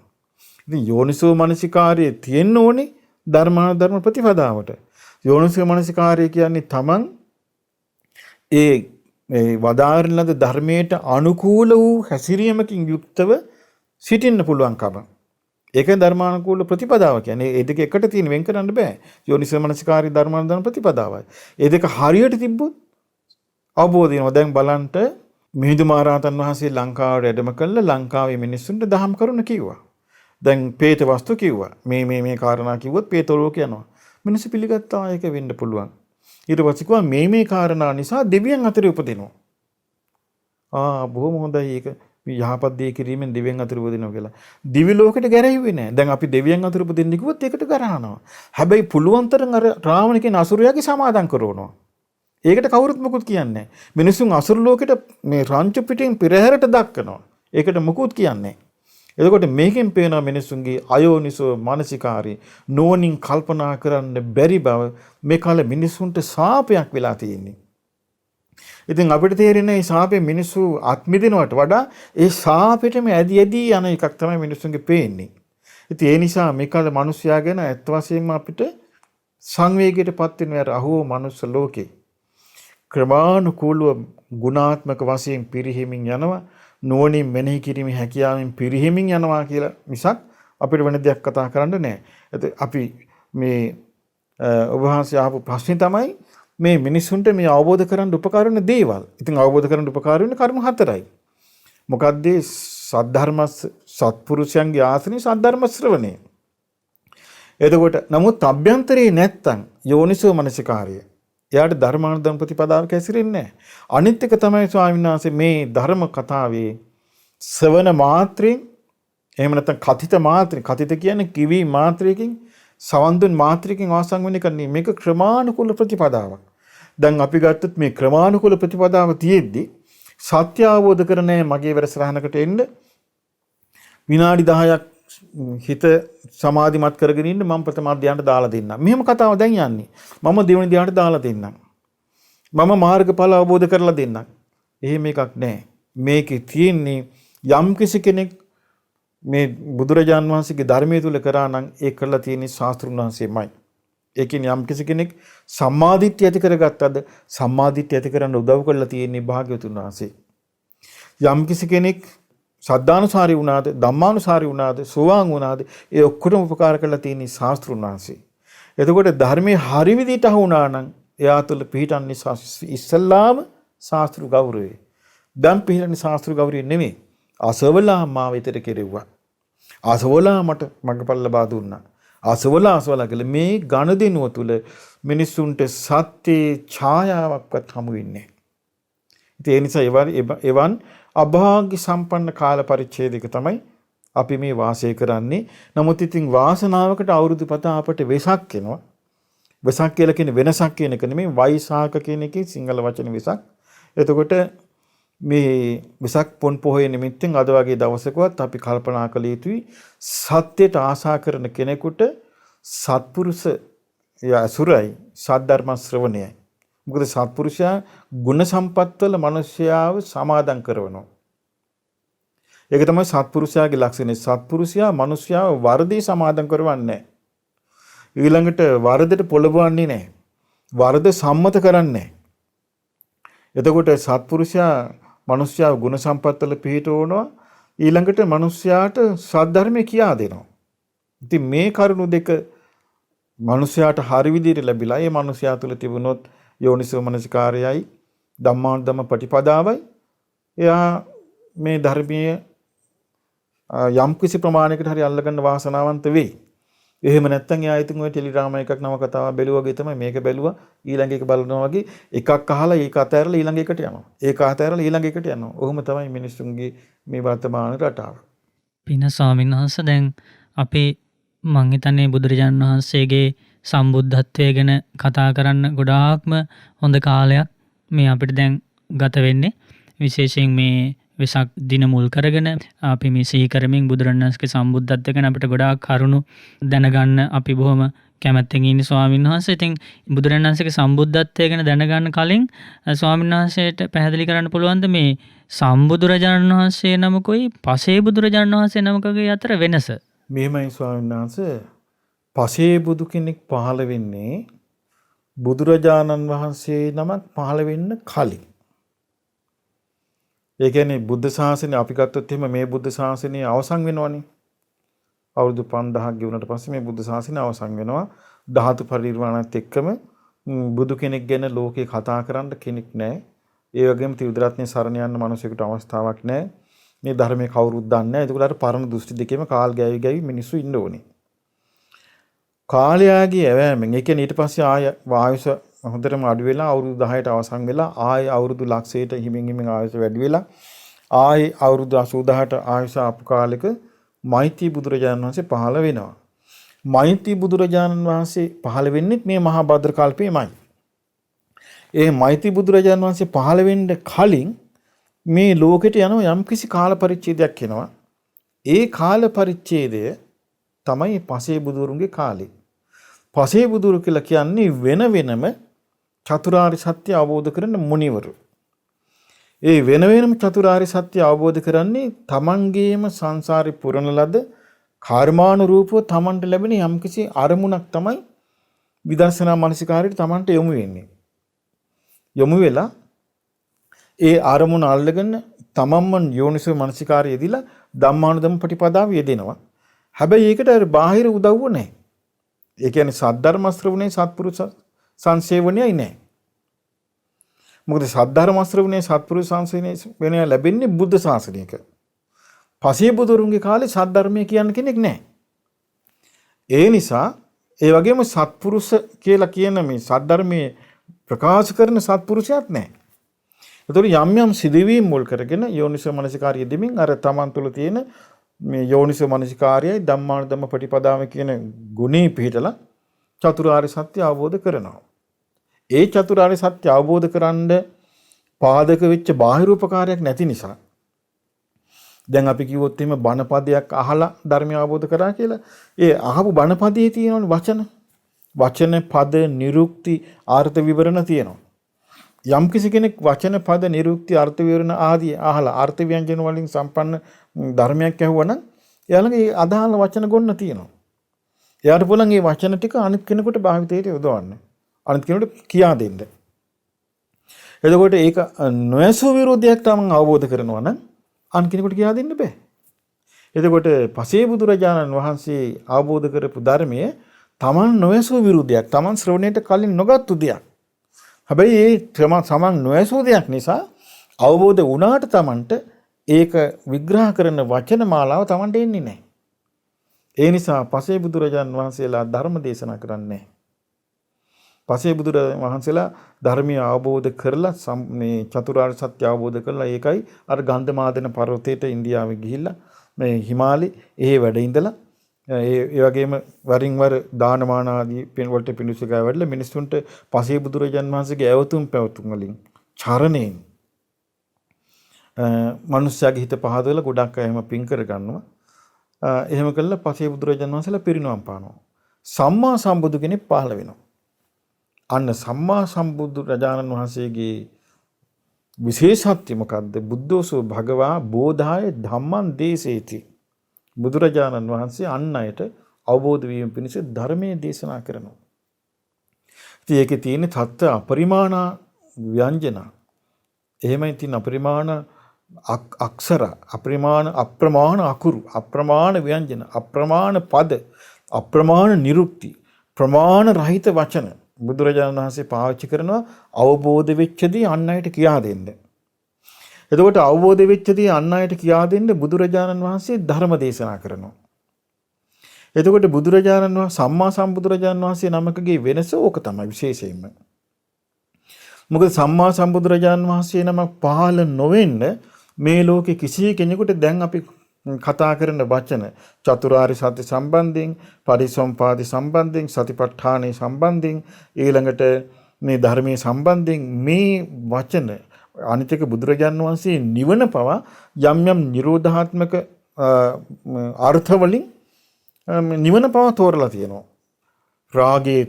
ඉතින් යෝනිසෝ මනසිකාරයේ තියෙන්න ඕනේ ධර්මානුධර්ම ප්‍රතිපදාවට. යෝනිසෝ මනසිකාරය කියන්නේ තමන් ඒ වදාරන ලද ධර්මයට අනුකූල වූ හැසිරීමකින් යුක්තව සිටින්න පුළුවන්කම. ඒක ධර්මානුකූල ප්‍රතිපදාව කියන්නේ. ඒ දෙක එකට තියෙන වෙන් කරන්න බෑ. යෝනිසෝ මනසිකාරී ධර්මානුධර්ම ප්‍රතිපදාවයි. ඒ දෙක හරියට තිබ්බොත් අවබෝධ වෙනවා. දැන් බලන්න මිහිඳු මහරහතන් වහන්සේ ලංකාවට වැඩම කළා. ලංකාවේ මිනිස්සුන්ට දහම් කරුණ කිව්වා. දැන් പ്രേත වස්තු කිව්වා. මේ කාරණා කිව්වොත් പ്രേත ලෝක යනවා. මිනිස්සු පිළිගත්තා ඒක වෙන්න පුළුවන්. ඊට පස්සේ කිව්වා මේ කාරණා නිසා දෙවියන් අතරේ උපදිනවා. බොහොම හොඳයි ඒක. යහපත් දේ කිරීමෙන් දෙවියන් අතර උපදිනවා කියලා. දිවි ලෝකෙට ගැරෙන්නේ නැහැ. දැන් අපි දෙවියන් අතර උපදින්න කිව්වොත් ඒකට ගරහනවා. හැබැයි පුළුවන් තරම් අර රාවණ කියන අසුරයාගේ සමාදම් කරනවා. ඒකට කවුරුත් මොකුත් කියන්නේ නැහැ. මිනිසුන් අසුර ලෝකෙට මේ රංචු පිටින් පෙරහැරට දක්වනවා. ඒකට මොකුත් කියන්නේ නැහැ. එතකොට මේකෙන් පේනවා මිනිසුන්ගේ අයෝනිසෝ මානසිකාරී නෝනින් කල්පනා කරන්න බැරි බව මේ කාලේ මිනිසුන්ට සාපයක් වෙලා තියෙන්නේ. ඉතින් අපිට තේරෙන්නේ මේ සාපේ මිනිස්සු අත්මිදිනවට වඩා ඒ සාපෙටම ඇදී යන එකක් තමයි මිනිස්සුන්ගේ පේන්නේ. ඉතින් ඒ නිසා මේ කාලේ මිනිස්සයා ගැන ඇත්ත වශයෙන්ම අපිට සංවේගයටපත් වෙනවා. අහෝ මනුස්ස ලෝකේ ක්‍රමානුකූලව ගුණාත්මක වශයෙන් පිරිහිමින් යනවා. නුවණින් මෙනෙහි කිරීමේ හැකියාවෙන් පිරිහිමින් යනවා කියලා මිසක් අපිට වෙන දෙයක් කතා කරන්න නැහැ. අපි මේ ඔබ වහන්සේ අහපු ප්‍රශ්නේ තමයි මේ මිනිසුන්ට මේ අවබෝධ කරගන්න උපකාර වෙන දේවල්. ඉතින් අවබෝධ කරගන්න උපකාර වෙන කර්ම හතරයි. මොකද්ද? සද්ධර්ම සත්පුරුෂයන්ගේ ආශ්‍රේ සද්ධර්ම ශ්‍රවණය. එතකොට නමුත් අභ්‍යන්තරේ නැත්තම් යෝනිසෝ මනසිකාරය. එයාට ධර්මානුධර්ම ප්‍රතිපදාව කැසිරෙන්නේ නැහැ. අනිත් එක තමයි ස්වාමීන් වහන්සේ මේ ධර්ම කතාවේ ශ්‍රවණ මාත්‍රයෙන් එහෙම නැත්නම් කථිත මාත්‍රයෙන්, කථිත කියන්නේ කිවි මාත්‍රයකින් සවන්දුන් මාත්‍රයකින් වාසං වෙන එක නෙමෙයි. මේක ක්‍රමානුකූල ප්‍රතිපදාවක්. දැන් අපි ගත්තොත් මේ ක්‍රමානුකූල ප්‍රතිපදාව තියෙද්දි සත්‍ය අවබෝධ කරන්නේ මගේ වැඩසටහනකට එන්න විනාඩි 10ක් හිත සමාධිමත් කරගෙන ඉන්න මම ප්‍රථම ධ්‍යානට දාලා දෙන්නම්. මෙහෙම කතාව දැන් යන්නේ. මම දෙවෙනි ධ්‍යානට දාලා දෙන්නම්. මම මාර්ගඵල අවබෝධ කරලා දෙන්නම්. එහෙම එකක් නැහැ. මේකේ තියෙන්නේ යම් කිසි කෙනෙක් මේ බුදුරජාන් වහන්සේගේ ධර්මයේ තුල කරා නම් ඒ කරලා තියෙන්නේ ශාස්ත්‍රුන් වහන්සේමයි. ඒ කියන්නේ යම් කිසි කෙනෙක් සම්මාදිට්ඨිය ඇති කරගත්තද සම්මාදිට්ඨිය ඇති කරන්න උදව් කරලා තියෙන්නේ භාග්‍යවතුන් වහන්සේ. යම් කිසි කෙනෙක් සද්ධානුසාරී වුණාද, ධම්මානුසාරී වුණාද, සෝවාන් වුණාද, ඒ ඔක්කොටම උපකාර කරලා තියෙන ශාස්ත්‍රුන් වහන්සේ. එතකොට ධර්මයේ හරි විදිහට අහු වුණා නම් එයා තුළ පිහිටන්නේ ඉස්සල්ලාම ශාස්ත්‍රු ගෞරවය. දැන් පිහිටන්නේ ශාස්ත්‍රු ගෞරවය නෙමෙයි. අසවලා මාව විතර කෙරෙව්වා. අසවලා මට මඟපල් ලබා දුන්නා. අසවලා කියලා මේ ඝනදිනුව තුළ මිනිසුන්ට සත්‍යයේ ඡායාවක්වත් හමු වෙන්නේ නැහැ. ඒ නිසා එවන් අභාග්‍ය සම්පන්න කාල පරිච්ඡේදයක තමයි අපි මේ වාසය කරන්නේ. නමුත් ඉතින් වාසනාවකට අවුරුදු පතා අපට වෙසක් එනවා. වෙසක් කියලා කියන්නේ වෙනසක් කියන එක නෙමෙයි, වෛසාඛ කියන එකේ සිංහල වචන වෙසක්. එතකොට මේ වෙසක් පොන් පොහොය නිමිත්තෙන් අද වගේ දවසකවත් අපි කල්පනා කළ යුතුයි සත්‍යයට ආශා කරන කෙනෙකුට සත්පුරුෂ යසුරයි සද්ධර්ම ශ්‍රවණයයි. මොකද සත්පුරුෂයා ගුණ සම්පත්වල මිනිස්යාව සමාදම් කරනවා. ඒක තමයි සත්පුරුෂයාගේ ලක්ෂණය. සත්පුරුෂයා මිනිස්යාව වරදී සමාදම් කරවන්නේ නැහැ. ඊළඟට වරදට පොළඹවන්නේ නැහැ. වරද සම්මත කරන්නේ නැහැ. එතකොට සත්පුරුෂයා මිනිස්යාව ගුණ සම්පත්වල පිහිටවනවා. ඊළඟට මිනිස්යාට සද්ධර්මය කියා දෙනවා. ඉතින් මේ කරුණු දෙක මිනිස්යාට හරි විදිහට ලැබිලා ඒ මිනිස්යා තුළ තිබුණොත් යෝනිසෝ මනසිකාරයයි ධම්මානුධම්ම ප්‍රතිපදාවයි එයා මේ ධර්මයේ යම් කිසි ප්‍රමාණයකට හරි අල්ලගන්න වාසනාවන්ත වෙයි. එහෙම නැත්නම් එයා ඉතින් ඔය ටෙලිග්‍රාම එකක් නව කතාවක් බැලුවා වගේ තමයි මේක බැලුවා ඊළඟ එක බලනවා වගේ එකක් අහලා ඒක අතහැරලා ඊළඟ එකට යනවා. ඒක අතහැරලා ඊළඟ එකට යනවා. ඔහොම තමයි මිනිස්සුන්ගේ මේ වර්තමාන රටාව. පින ස්වාමීන් වහන්සේ දැන් අපි මං හිතන්නේ බුදුරජාණන් වහන්සේගේ සම්බුද්ධත්වය ගැන කතා කරන්න ගොඩාක්ම හොඳ කාලයක් මේ අපිට දැන් ගත වෙන්නේ. විශේෂයෙන් මේ වෙසක් දින මුල් කරගෙන අපි මේ සිහි කරමින් බුදුරජාණන් වහන්සේගේ සම්බුද්ධත්වය ගැන අපිට ගොඩාක් කරුණු දැනගන්න අපි බොහොම කැමැත්තෙන් ඉන්නේ ස්වාමීන් වහන්සේ. ඉතින් බුදුරජාණන් වහන්සේගේ සම්බුද්ධත්වය ගැන දැනගන්න කලින් ස්වාමීන් වහන්සේට පැහැදිලි කරන්න පුළුවන්ද මේ සම්බුදුරජාණන් වහන්සේ නමකුයි පසේ බුදුරජාණන් වහන්සේ නමකගේ අතර වෙනස? මෙහෙමයි ස්වාමීන් වහන්සේ, පසේ බුදු කෙනෙක් පහළ වෙන්නේ බුදුරජාණන් වහන්සේ නමක් පහළ වෙන්න කලින්. ඒ කියන්නේ බුද්ධ ශාසනය අපි ගත්තොත් එහෙම මේ බුද්ධ ශාසනය අවසන් වෙනවනේ. අවුරුදු 5000ක් ගෙවුනට පස්සේ මේ බුද්ධ ශාසනය අවසන් වෙනවා. ධාතු පරිනිර්වාණයත් එක්කම බුදු කෙනෙක් ගැන ලෝකේ කතා කරන්න කෙනෙක් නැහැ. ඒ වගේම ත්‍රිවිධ සරණ යන්න මිනිසෙකුට අවස්ථාවක් නැහැ. මේ ධර්මයේ කවුරුත් දන්නේ නැහැ. ඒකට අර පරණ දෘෂ්ටි දෙකේම කාල් ගෑවි මිනිස්සු ඉන්න ඕනේ. කාලයාගේ ඇවෑමෙන් ඒ කියන්නේ ඊට පස්සේ ආය ආයුෂ හොඳටම අඩු වෙලා අවුරුදු 10ට අවසන් වෙලා ආය අවුරුදු ලක්ෂයට හිමින් ආයුෂ වැඩි වෙලා ආය අවුරුදු 80000ට ආයුෂ අපු කාලෙක මෛත්‍රී බුදුරජාණන් වහන්සේ පහළ වෙනවා. මෛත්‍රී බුදුරජාණන් වහන්සේ පහළ වෙන්නේ මේ මහා භද්‍ර කල්පයේමයි. ඒ මෛත්‍රී බුදුරජාණන් වහන්සේ පහළ වෙන්න කලින් මේ ලෝකෙට යන යම් කිසි කාල පරිච්ඡේදයක් එනවා. ඒ කාල පරිච්ඡේදය තමයි පසේ බුදුරුන්ගේ කාලේ. පසේ බුදුරු කියලා කියන්නේ වෙන වෙනම චතුරාර්ය සත්‍ය අවබෝධ කරන මුනිවරු. ඒ වෙන වෙනම චතුරාර්ය සත්‍ය අවබෝධ කරන්නේ තමන්ගේම සංසාරේ පුරන ලද කර්මානුරූපව තමන්ට ලැබෙන යම්කිසි අරමුණක් තමයි විදර්ශනා මානසිකාරයට තමන්ට යොමු වෙන්නේ. යොමු වෙලා ඒ අරමුණ අල්ලගෙන තමන්ම යෝනිසෝ මානසිකාරය යෙදিলা ධම්මානුධම්ම ප්‍රතිපදාව යෙදෙනවා. හැබැයි ඒකට බාහිර උදව්ව නැහැ. ඒ කියන්නේ සද්ධර්ම ශ්‍රවණේ සත්පුරුෂ සංසේවණයයි නැහැ. මොකද සද්ධර්ම ශ්‍රවණේ සත්පුරුෂ සංසේවණය ලැබෙන්නේ බුද්ධ ශාසනයක. පසේ බුදුරුන්ගේ කාලේ සද්ධර්මය කියන කෙනෙක් නැහැ. ඒ නිසා ඒ වගේම සත්පුරුෂ කියලා කියන මේ සද්ධර්මයේ ප්‍රකාශ කරන සත්පුරුෂයාත් නැහැ. ඒතකොට යම් යම් සිදුවීම් මුල් කරගෙන යෝනිසෝ මනසිකාරය දෙමින් අර තමන් තුළ තියෙන මේ යෝනිසෝ මනසිකාරයයි ධම්මානුධම්ම ප්‍රතිපදාව කියන ගුණේ පිළිතලා චතුරාර්ය සත්‍ය අවබෝධ කරනවා. ඒ චතුරාර්ය සත්‍ය අවබෝධ කරන්ඩ පාදක වෙච්ච බාහිර උපකාරයක් නැති නිසා දැන් අපි කිව්වොත් එහෙම බණපදයක් අහලා ධර්මය අවබෝධ කරා කියලා ඒ අහපු බණපදයේ තියෙනවනේ වචන පද නිරුක්ති අර්ථ විවරණ තියෙනවා. යම් කිසි කෙනෙක් වචන පද නිරුක්ති අර්ථ විවරණ ආදී අහලා අර්ථ ව්‍යංජන වලින් සම්පන්න ධර්මයක් ඇහුවනම් එයාලගේ අදාළ වචන ගොන්න තියෙනවා. එයාට පුළුවන් මේ වචන ටික අනිත් කෙනෙකුට භාවිතයට යොදවන්න. අනිත් කෙනෙකුට කියා දෙන්න. එතකොට ඒක නොයසු විරෝධයක් තමයි අවබෝධ කරනවා නම් අන් කෙනෙකුට කියා දෙන්න බෑ. එතකොට පසේ බුදුරජාණන් වහන්සේ අවබෝධ කරපු ධර්මයේ තමන් නොයසූ විරුද්ධයක්, තමන් ශ්‍රවණයට කලින් නොගත්තු දෙයක්. හැබැයි ඒ තමන් නොයසූ දෙයක් නිසා අවබෝධ වුණාට තමන්ට ඒක විග්‍රහ කරන වචන මාලාව තමන්ට එන්නේ නැහැ. ඒ නිසා පසේ බුදුරජාණන් වහන්සේලා ධර්ම දේශනා කරන්නේ. පසේ බුදුරජාණන් වහන්සේලා ධර්මය අවබෝධ කරලා මේ චතුරාර්ය සත්‍ය අවබෝධ කරලා ඒකයි අර ගන්ධමාදන පර්වතයට ඉන්දියාවේ ගිහිල්ලා මේ හිමාලේ එහෙ වැඩ ඉඳලා ඒ වගේම වරින් වර දානමාන ආදී වලට පිණිසකා වැඩලා මිනිස්සුන්ට පසේ බුදුරජාණන් වහන්සේගේ ඇවතුම් පැවතුම් වලින් චරණයෙන් මනුස්සයාගේ හිත පහදවලා ගොඩක් අය එහෙම පින් කර ගන්නවා. එහෙම කළා පසේ බුදුරජාණන් වහන්සේලා පිරිනවම් පානවා. සම්මා සම්බුදු කෙනෙක් පහළ වෙනවා. අන්න සම්මා සම්බුදු රජාණන් වහන්සේගේ විශේෂත්වය මොකද්ද? බුද්ධෝසෝ භගවා බෝධාය ධම්මං දේශේති. බුදුරජාණන් වහන්සේ අන් අයට අවබෝධ වීම පිණිස ධර්මයේ දේශනා කරනවා. ඉතින් ඒකේ තියෙන තත්ත්ව අපරිමාණ ව්‍යංජන. එහෙමයි තියෙන අපරිමාණ අක්ෂර, අප්‍රමාණ අකුරු, අප්‍රමාණ ව්‍යංජන, අප්‍රමාණ පද, අප්‍රමාණ නිරුක්ති, ප්‍රමාණ රහිත වචන බුදුරජාණන් වහන්සේ පාවිච්චි කරනවා අවබෝධ වෙච්ච දේ අන් අයට කියා දෙන්න. එතකොට අවබෝධ වෙච්ච දේ අන් අයට කියා දෙන්න බුදුරජාණන් වහන්සේ ධර්ම දේශනා කරනවා. එතකොට බුදුරජාණන් වහන්සේ සම්මා සම්බුදුරජාණන් වහන්සේ නමකගේ වෙනස ඕක තමයි විශේෂයෙන්ම. මොකද සම්මා සම්බුදුරජාණන් වහන්සේ නමක් පහළ නොවෙන්න මේ ලෝකේ කිසි කෙනෙකුට දැන් අපි කතා කරන වචන චතුරාර්ය සත්‍ය සම්බන්ධයෙන්, පරිසම්පාදි සම්බන්ධයෙන්, සතිපට්ඨානෙ සම්බන්ධයෙන්, ඊළඟට මේ ධර්මයේ සම්බන්ධයෙන් මේ වචන අනිතික බුදුරජාණන් වහන්සේ නිවන පවා යම් යම් නිරෝධාත්මක අර්ථ වලින් නිවන පවා තෝරලා තියෙනවා. රාගයේ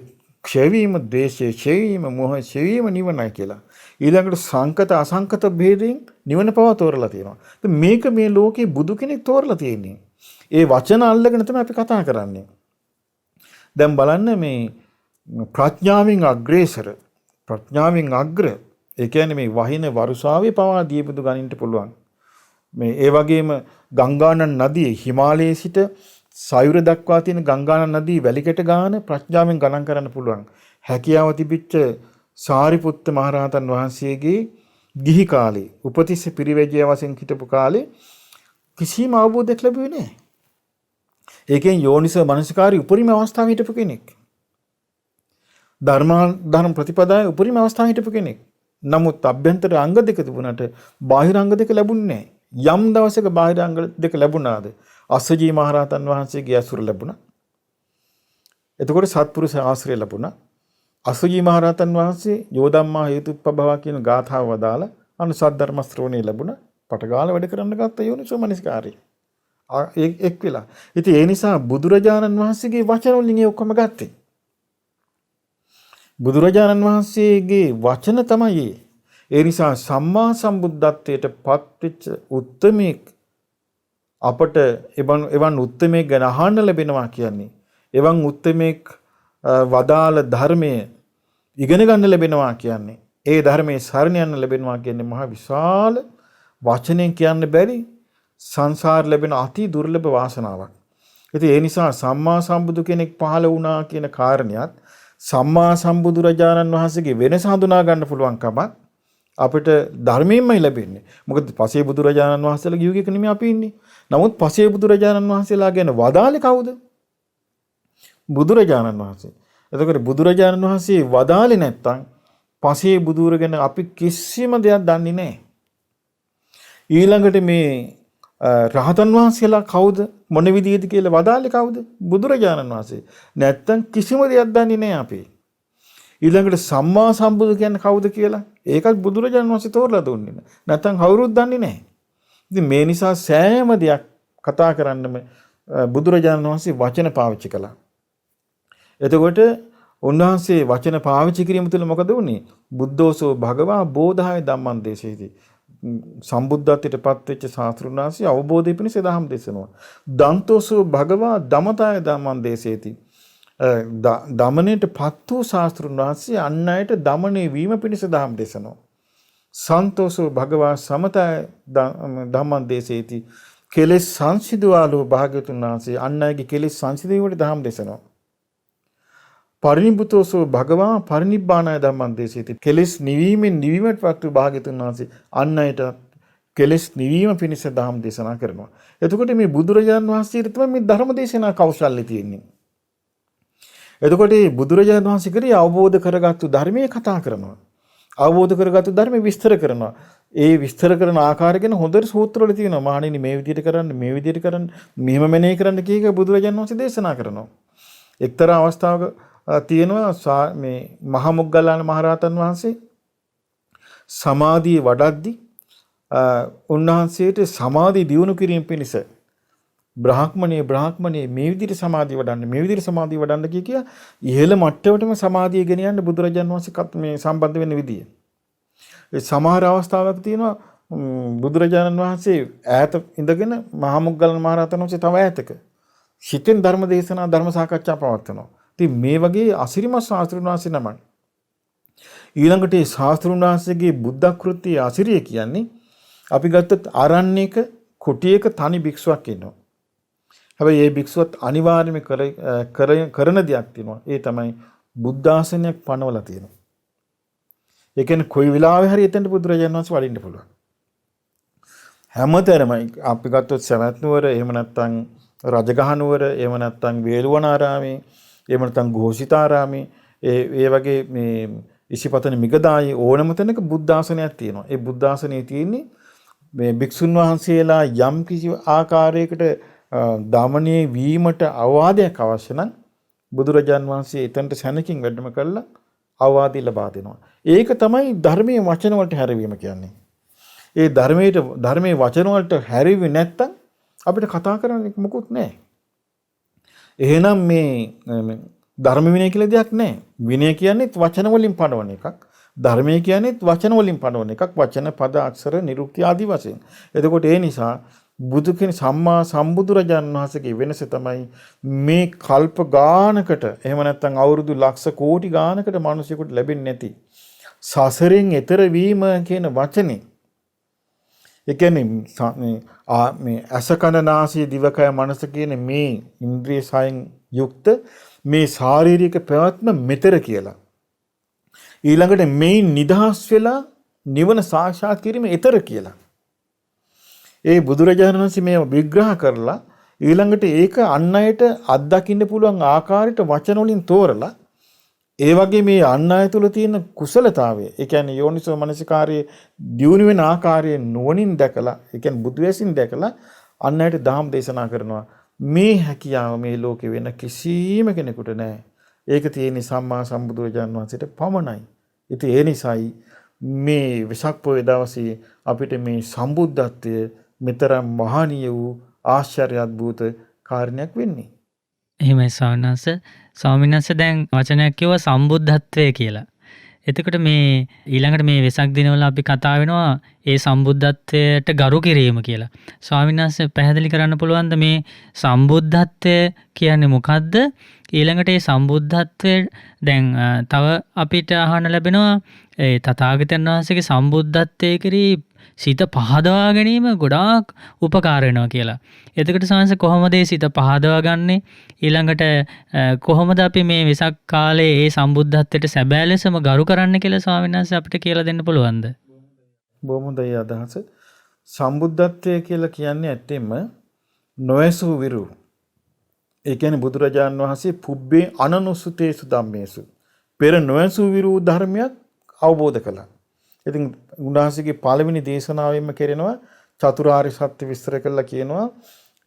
ක්ෂය වීම, ද්වේෂයේ ක්ෂය වීම, මෝහයේ ක්ෂය වීම නිවනයි කියලා. ඊළඟට සංකත අසංකත භේදයෙන් නිවන පවා තෝරලා තියෙනවා. මේක මේ ලෝකේ බුදු කෙනෙක් තෝරලා තියෙන්නේ. ඒ වචන අල්ලගෙන තමයි අපි කතා කරන්නේ. දැන් බලන්න මේ ප්‍රඥාවෙන් අග්‍රේසර, ප්‍රඥාවෙන් අග්‍ර, ඒ කියන්නේ මේ වහින වරුසාවේ පවා දීපදු ගනින්න පුළුවන්. මේ ඒ වගේම ගංගානන් නදියේ හිමාලයේ සිට සයුර දක්වා තියෙන ගංගානන් නදී වැලිකඩ ගාන ප්‍රඥාවෙන් ගණන් කරන්න පුළුවන්. හැකියාව තිබිච්ච සාරිපුත්ත මහරහතන් වහන්සේගේ ගිහි කාලේ උපතිස්ස පිරිවැජිය වශයෙන් හිටපු කාලේ කිසිම අවබෝධයක් ලැබුවේ නැහැ. ඒකෙන් යෝනිසෝ මනසිකාරී උපරිම අවස්ථාවේ හිටපු කෙනෙක්. ධර්ම ප්‍රතිපදාවේ උපරිම අවස්ථාවේ හිටපු කෙනෙක්. නමුත් අභ්‍යන්තර අංග දෙක තිබුණාට බාහිර අංග දෙක ලැබුණේ නැහැ. යම් දවසක බාහිර අංග දෙක ලැබුණාද? අස්සජී මහරහතන් වහන්සේගේ අසුර ලැබුණා. එතකොට සත්පුරුෂ ආශ්‍රය ලැබුණා. අස්සජී මහරහතන් වහන්සේ යෝධම්මා හේතුප්පභව කියන ගාථාව වදාලා අනුසත් ධර්ම ශ්‍රවණේ ලැබුණා. පටගාල වැඩ කරන්න ගත්ත යෝනිසෝ මනසිකාරී. එක් වෙලා. ඉතින් ඒ නිසා බුදුරජාණන් වහන්සේගේ වචන වලින් ඒ ඔක්කොම ගත්තේ. බුදුරජාණන් වහන්සේගේ වචන තමයි ඒ. ඒ නිසා සම්මා සම්බුද්ධත්වයට පත්වෙච්ච උත්තමෙක් අපට එවන් උත්තමෙක් ගැන අහන්න ලැබෙනවා කියන්නේ. එවන් උත්තමෙක් වදාළ ධර්මයේ ඉගෙන ගන්න ලැබෙනවා කියන්නේ. ඒ ධර්මයේ සරණ යන්න ලැබෙනවා කියන්නේ මහ විශාල වචනෙන් කියන්න බැරි සංසාර ලැබෙන අති දුර්ලභ වාසනාවක්. ඉතින් ඒ නිසා සම්මා සම්බුදු කෙනෙක් පහළ වුණා කියන කාරණියත් සම්මා සම්බුදු රජාණන් වහන්සේගේ වෙනස හඳුනා ගන්න පුළුවන්කම අපිට ධර්මයෙන්මයි ලැබෙන්නේ. මොකද පසේ බුදු රජාණන් වහන්සේලා යුගයක නෙමෙයි අපි ඉන්නේ. නමුත් පසේ බුදු රජාණන් වහන්සේලා ගැන වදාළේ කවුද? බුදුරජාණන් වහන්සේ. එතකොට බුදුරජාණන් වහන්සේ වදාළේ නැත්තම් පසේ බුදුර ගැන අපි කිසිම දෙයක් දන්නේ නැහැ. ඊළඟට මේ රහතන් වහන්සේලා කවුද මොන විදිහද කියලා වදාළේ කවුද? බුදුරජාණන් වහන්සේ. නැත්තම් කිසිම දෙයක් දන්නේ නැහැ අපි. ඊළඟට සම්මා සම්බුදු කියන්නේ කවුද කියලා ඒකත් බුදුරජාණන් වහන්සේ තෝරලා දුන්නේ නැහැ. නැත්තම් කවුරුත් දන්නේ නැහැ. ඉතින් මේ නිසා සෑම දෙයක් කතා කරන්නම බුදුරජාණන් වහන්සේ වචන පාවිච්චි කළා. එතකොට උන්වහන්සේ වචන පාවිච්චි කිරීම තුළ මොකද වුනේ? බුද්ධෝසෝ භගවා බෝධාය ධම්මං දේශේති. සම්බුද්ධත්වයට පත්වෙච්ච ශාස්ත්‍රුණාසී අවබෝධය පිණිස දහම් දේශනවා. දන්තෝසෝ භගවා දමතාය ධම්මං දේශේති. දමණයට පත් වූ ශාස්ත්‍රුණාසී අන් අයට දමණය වීම පිණිස දහම් දේශනවා. සන්තෝෂෝ භගවා සමතය ධම්මං දේශේති. කෙලෙස් සංසිඳුවාලෝ භාග්‍යතුන් වහන්සේ අන් අයගේ කෙලෙස් සංසිඳීමට ධම්ම දේශනවා. පරිනිබ්බුතෝසෝ භගවා පරිනිබ්බානාය ධම්මං දේශේති. කෙලෙස් නිවීමෙන් නිවීමටපත් වූ භාග්‍යතුන් වහන්සේ අන් අයට කෙලෙස් නිවීම පිණිස ධම්ම දේශනා කරනවා. එතකොට මේ බුදුරජාණන් වහන්සේට තමයි මේ ධර්ම දේශනා කෞශල්‍ය තියෙන්නේ. එතකොට මේ බුදුරජාණන් වහන්සේ කරේ අවබෝධ කරගත්තු ධර්මයේ කතා කරනවා. අවබෝධ කරගත්තු ධර්මයේ විස්තර කරනවා. ඒ විස්තර කරන ආකාරය ගැන හොඳට සූත්‍රවල තියෙනවා. මහණෙනි මේ විදිහට කරන්න, මේ විදිහට කරන්න, මෙහෙම මෙනෙහි කරන්න කීක බුදුරජාණන් වහන්සේ දේශනා කරනවා. එක්තරා අවස්ථාවක තියෙනවා මේ මහා මොග්ගල්ලාන මහරහතන් වහන්සේ සමාධිය වඩද්දි උන්වහන්සේට සමාධි දියුණු කිරීම පිණිස බ්‍රාහ්මණේ මේ විදිහට සමාධිය වඩන්න කිය ඉහළ මට්ටමටම සමාධිය ගෙන යන්න බුදුරජාණන් වහන්සේ මේ සම්බන්ධ වෙන විදිය. ඒ සමහර අවස්ථාවක තියෙනවා බුදුරජාණන් වහන්සේ ඈත ඉඳගෙන මහා මොග්ගල්ලාන මහරහතන් වහන්සේ තව ඈතක සිතෙන් ධර්ම දේශනා ධර්ම සාකච්ඡා පවත්වනවා. ඉතින් මේ වගේ අසිරිමත් ශාස්ත්‍රඥ වහන්සේ නමක්. ඊළඟට මේ ශාස්ත්‍රඥ වහන්සේගේ බුද්ධ කෘත්‍ය අසිරිය කියන්නේ අපි ගත්තත් ආරණ්‍යක කුටියක තනි භික්ෂුවක් ඉන්නවා. හැබැයි මේ භික්ෂුවත් අනිවාර්යයෙන්ම කරන දෙයක් තියෙනවා. ඒ තමයි බුද්ධාසනයක් පනවලා තියෙනවා. ඒ කියන්නේ කොයි වෙලාවෙ හරි එතෙන්ට බුදුරජාණන් වහන්සේ වඩින්න පුළුවන්. හැමතැනම අපි ගත්තොත් සවැත් නුවර, එහෙම නැත්නම් රජගහ නුවර, එහෙම නැත්නම් වේළුවනාරාමේ, එහෙම නැත්නම් ഘോഷිතාරාමේ, ඒ වගේ මේ ඉසිපතන මිගදායේ ඕනම තැනක බුද්ධාසනයක් තියෙනවා. ඒ බුද්ධාසනයේ තියෙන්නේ මේ භික්ෂුන් වහන්සේලා යම් කිසි ආකාරයකට දමණය වීමට අවවාදයක් අවශ්‍ය නම් බුදුරජාන් වහන්සේ එතනට සැනකින් වැඩම කළා අවවාදය ලබා දෙනවා. ඒක තමයි ධර්මයේ වචන වලට හැරවීම කියන්නේ. ඒ ධර්මයේ වචන වලට හැරෙවි නැත්තම් අපිට කතා කරන්න මොකුත් නැහැ. එහෙනම් මේ ධර්ම විනය කියලා දෙයක් නැහැ. විනය කියන්නේ වචන වලින් පනවන එකක්. ධර්මය කියන්නේ වචන වලින් පනවන එකක්. වචන පද අක්ෂර නිරුක්ති ආදී වශයෙන්. එතකොට ඒ නිසා බුදු කෙනෙක් සම්මා සම්බුදුරජාණන් වහන්සේගේ වෙනස තමයි මේ කල්ප ගානකට එහෙම නැත්නම් අවුරුදු ලක්ෂ කෝටි ගානකට මිනිසෙකුට ලැබෙන්නේ නැති සසරෙන් එතර වීම කියන වචනේ. ඒ කියන්නේ මේ අස කන නාසය දිවකය මනස කියන මේ ඉන්ද්‍රිය සයන් යුක්ත මේ ශාරීරික පැවැත්ම මෙතර කියලා. ඊළඟට මේ නිදහස් වෙලා නිවන සාක්ෂාත් කිරීම ඊතර කියලා. ඒ බුදුරජාණන් වහන්සේ මේ විග්‍රහ කරලා ඊළඟට ඒක අන් අයට අත්දකින්න පුළුවන් ආකාරයට වචන වලින් තෝරලා ඒ වගේ මේ අන් අය තුළ තියෙන කුසලතාවය, ඒ කියන්නේ යෝනිසෝ මනසිකාරයේ දියුණු වෙන ආකාරය නුවණින් දැකලා, ඒ කියන්නේ බුදු වැසින් දැකලා අන් අයට ධම්ම දේශනා කරනවා. මේ හැකියාව මේ ලෝකේ වෙන කිසිම කෙනෙකුට නැහැ. ඒක තියෙන්නේ සම්මා සම්බුදුරජාණන් වහන්සේට පමණයි. ඉතින් ඒ නිසායි මේ වෙසක් පොය දවසේ අපිට මේ සම්බුද්ධත්වය මෙතරම් මහණීය වූ ආශ්චර්ය අද්භූත කාරණයක් වෙන්නේ. එහෙමයි ස්වාමීන් වහන්සේ දැන් වචනයක් කිව්වා සම්බුද්ධත්වය කියලා. එතකොට මේ ඊළඟට මේ වෙසක් දිනවල අපි කතා වෙනවා ඒ සම්බුද්ධත්වයට ගරු කිරීම කියලා. ස්වාමීන් වහන්සේ පැහැදිලි කරන්න පුළුවන්ද මේ සම්බුද්ධත්වය කියන්නේ මොකද්ද? ඊළඟට මේ සම්බුද්ධත්වය දැන් තව අපිට අහන්න ලැබෙනවා ඒ තථාගතයන් වහන්සේගේ සම්බුද්ධත්වයේ කෙරෙහි සිත පහදවා ගැනීම ගොඩාක් උපකාර වෙනවා කියලා. එතකොට සංස කොහොමද මේ සිත පහදවා ගන්නෙ? ඊළඟට කොහොමද අපි මේ වෙසක් කාලේ මේ සම්බුද්ධත්වයට සැබෑ ලෙසම ගරු කරන්න කියලා ස්වාමීන් වහන්සේ අපිට කියලා දෙන්න පුළුවන්ද? බොහොම හොඳයි අදහස. සම්බුද්ධත්වය කියලා කියන්නේ ඇත්තෙම නොයසු විරු. ඒ කියන්නේ බුදුරජාණන් වහන්සේ පුබ්බේ අනනුසුතේසු ධම්මේසු පෙර නොයසු විරු ධර්මයක් අවබෝධ කළා. ඉතින් උන්වහන්සේගේ පළවෙනි දේශනාවෙම කරනවා චතුරාර්ය සත්‍ය විස්තර කළා කියනවා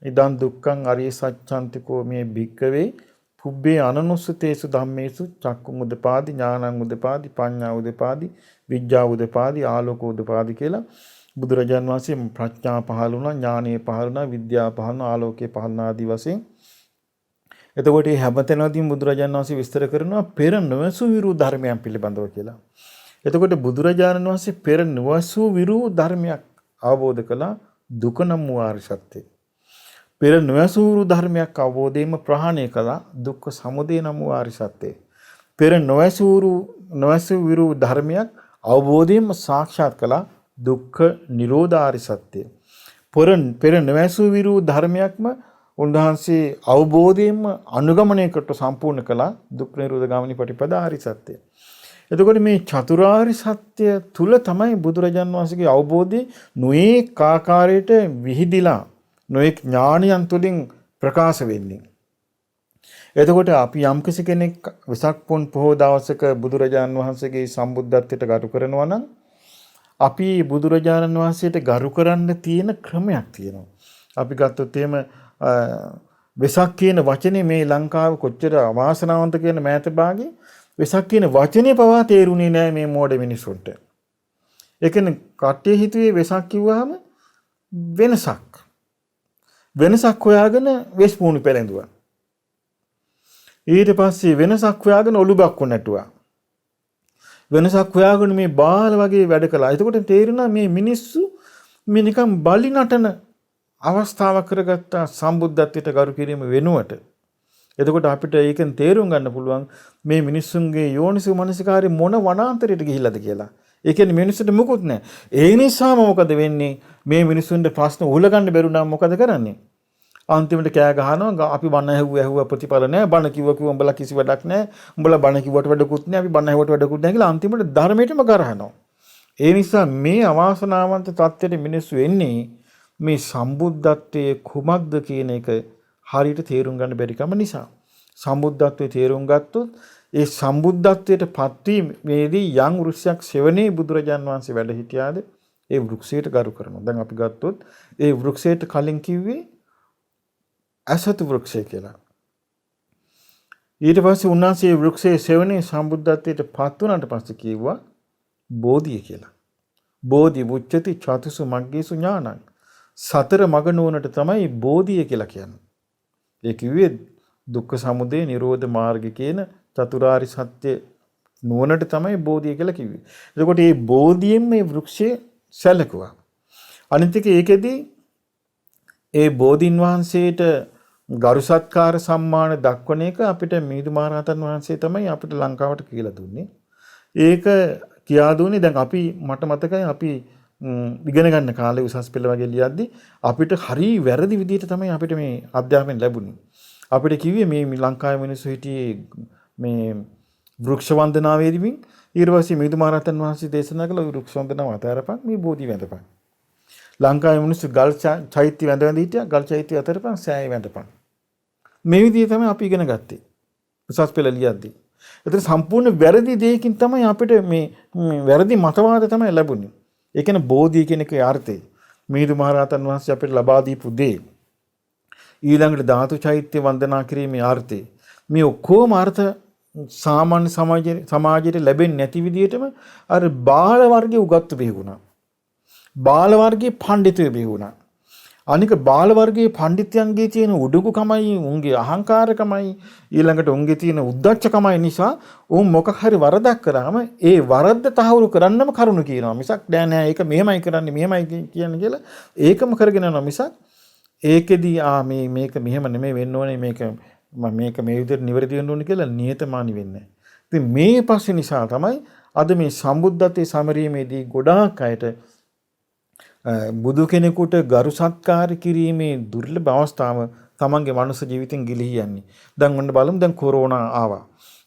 ඉදන් දුක්ඛං අරිය සත්‍යන්තිකෝ මේ භික්කවේ පුබ්බේ අනනුස්සතේසු ධම්මේසු චක්කුං උදපාදි ඥානං උදපාදි පඤ්ඤා උදපාදි විඥා උදපාදි ආලෝක උදපාදි කියලා බුදුරජාන් වහන්සේ ප්‍රඥා පහළ වුණා, ඥානෙ පහළ වුණා, විද්‍යාව පහළ වුණා, ආලෝකේ පහළ වුණා ආදී වශයෙන්. එතකොට මේ හැමතැනදීම බුදුරජාන් වහන්සේ විස්තර කරනවා පෙර නොවසු විරු ධර්මයන් පිළිබඳව කියලා. එතකොට බුදුරජාණන් වහන්සේ පෙර නොවසු විරු ධර්මයක් අවබෝධ කළා, දුක නම් වූ ආර්ය සත්‍යය. පෙර නොවසු විරු ධර්මයක් අවබෝධයෙන්ම ප්‍රහාණය කළා, දුක්ඛ සමුදය නම් වූ ආර්ය සත්‍යය. පෙර නොවසු විරු ධර්මයක් අවබෝධයෙන්ම සාක්ෂාත් කළා දුක්ඛ නිරෝධාරි සත්‍ය. පෙර නොඇසූ විරු ධර්මයක්ම උන්වහන්සේ අවබෝධයෙන්ම අනුගමනය කොට සම්පූර්ණ කළා දුක්ඛ නිරෝධ ගාමිනී පටිපදාාරි සත්‍ය. එතකොට මේ චතුරාර්ය සත්‍ය තුල තමයි බුදුරජාන් වහන්සේගේ අවබෝධය නොඑක ආකාරයට විහිදිලා නොඑක ඥානයන් තුලින් ප්‍රකාශ වෙන්නේ. එතකොට අපි යම්කිසි කෙනෙක් වෙසක් පුන් පොහොය දවසක බුදුරජාන් වහන්සේගේ සම්බුද්ධත්වයට ගරු කරනවා නම් අපි බුදුරජාණන් වහන්සේට ගරු කරන්න තියෙන ක්‍රමයක් තියෙනවා. අපි ගත්තොත් එහෙම වෙසක් කියන වචනේ මේ ලංකාව කොච්චර අවාසනාවන්ත කියන මෑත භාගේ වෙසක් කියන වචනේ පවා තේරුනේ නැහැ මේ මෝඩ මිනිසුන්ට. ඒ කියන්නේ කට්ටිය හිතුවේ වෙසක් කිව්වහම වෙනසක් හොයාගෙන වෙස්පූණු පෙළඳුවා. ඊට පස්සේ වෙනසක් හොයාගෙන ඔලුබක්කු නැටුවා. වෙනසක් හොයාගෙන මේ බාල වගේ වැඩ කළා. එතකොට තේරුණා මේ මිනිස්සු මේ නිකන් බලි නටන අවස්ථාවක් කරගත්තා සම්බුද්ධත්වයට ගරු කිරීම වෙනුවට. එතකොට අපිට ඒකෙන් තේරුම් ගන්න පුළුවන් මේ මිනිස්සුන්ගේ යෝනිසෝ මනසිකාරය මොන වනාන්තරයට ගිහිල්ලාද කියලා. ඒ කියන්නේ මිනිස්සුන්ට මුකුත් නැහැ. ඒ නිසාම මොකද වෙන්නේ? මේ මිනිස්සුන්ට ප්‍රශ්න උහුලගන්න බැරුණා මොකද කරන්නේ? අන්තිමට කෑ ගහනවා අපි බණ ඇහුවා ප්‍රතිඵල නැහැ. බණ කිව්වා උඹලා කිසි වැඩක් නැහැ. උඹලා බණ කිව්වට වැඩකුත් නැහැ. අපි බණ ඇහුවට වැඩකුත් නැහැ කියලා අන්තිමට ධර්මයටම ගරහනවා. ඒ නිසා මේ අවාසනාවන්ත තත්ත්වයට මිනිස්සු එන්නේ මේ සම්බුද්ධත්වයේ කුමක්ද කියන එක හරියට තේරුම් ගන්න බැරි කම නිසා. සම්බුද්ධත්වයේ තේරුම් ගත්තොත් ඒ සම්බුද්ධත්වයට පත්වීමේදී යම් වෘක්ෂයක් සෙවණේ බුදුරජාන් වහන්සේ වැඩ සිටියාද ඒ වෘක්ෂයට ගරු කරනවා. දැන් අපි ගත්තොත් ඒ වෘක්ෂයට කලින් කිව්වේ අසතු වෘක්ෂය කියලා. ඊට පස්සේ උන්වහන්සේ වෘක්ෂයේ සෙවණේ සම්බුද්ධත්වයට පත් වුණාට පස්සේ කිව්වා බෝධිය කියලා. බෝධි උච්චති චතුසු මග්ගේසු ඥානං. සතර මග නුවණට තමයි බෝධිය කියලා කියන්නේ. ඒ කිව්වේ දුක්ඛ සමුදය නිරෝධ මාර්ග කියන චතුරාර්ය සත්‍ය නුවණට තමයි බෝධිය කියලා කිව්වේ. එතකොට මේ බෝධියෙන් මේ වෘක්ෂය සැලකුවා. අනිත් එක ඒකෙදී ඒ බෝධින් වහන්සේට ගරු සත්කාර සම්මාන දක්වන එක අපිට මිහිඳු මහරහතන් වහන්සේ තමයි අපිට ලංකාවට කියලා දුන්නේ. ඒක කියා දුන්නේ දැන් අපි මට මතකයි අපි ඉගෙන ගන්න කාලේ උසස් පෙළ වගේ ලියද්දි අපිට හරි වැරදි විදිහට තමයි අපිට මේ අධ්‍යාපනය ලැබුණේ. අපිට කිව්වේ මේ ලංකාවේ මිනිස්සු හිටියේ මේ වෘක්ෂ වන්දනාවේදීමින් ඊට පස්සේ මිහිඳු මහරහතන් වහන්සේ දේශනා කළ වෘක්ෂ වන්දනාව අතහැරපන් මේ බෝධි වැඳපන්. ලංකාවේ මිනිස්සු ගල් චෛත්‍ය වැඳ හිටියා ගල් චෛත්‍ය අතරපන් සෑය වැඳපන්. මේ විදිහේ තමයි අපි ඉගෙන ගත්තේ. උසස් පෙළ ලියද්දි. ඒතර සම්පූර්ණ වැරදි දෙයකින් තමයි අපිට මේ වැරදි මතවාද තමයි ලැබුණේ. ඒ කියන්නේ බෝධිය කියන එකේ අර්ථය. මිහිඳු මහරහතන් වහන්සේ අපිට ලබා දීපු දේ. ඊළඟට ධාතු චෛත්‍ය වන්දනා කිරීමේ අර්ථය. මේ ඔක්කොම අර්ථ සාමාන්‍ය සමාජයට ලැබෙන්නේ නැති විදිහටම අර බාල වර්ගයේ උගත්තු බෙහෙුණා. බාල වර්ගයේ පඬිතුය බෙහෙුණා. අනික බාල වර්ගයේ පඬිත්යන්ගේ තියෙන උඩුකුකමයි උන්ගේ අහංකාරකමයි ඊළඟට උන්ගේ තියෙන උද්දච්චකමයි නිසා උන් මොකක් හරි වරදක් කරාම ඒ වරද්ද තහවුරු කරන්නම කරුණු කියනවා මිසක් නෑ ඒක මෙහෙමයි කරන්නේ මෙහෙමයි කියන්නේ කියලා ඒකම කරගෙන යනවා මිසක් ඒකෙදී මේක මෙහෙම නෙමෙයි වෙන්න ඕනේ මේක මේ විදිහට නිවැරදි වෙන්න ඕනේ කියලා නියතමානී වෙන්නේ. ඉතින් මේ පස්සේ නිසා තමයි අද මේ සම්බුද්ධත්වයේ සමරීමේදී ගොඩාක් අයට බුදු කෙනෙකුට ගරු සත්කාර කිරීමේ දුර්ලභ අවස්ථාව තමන්ගේ මනුස්ස ජීවිතෙන් ගිලිහි යන්නේ. දැන් ඔන්න බලමු දැන් කොරෝනා ආවා.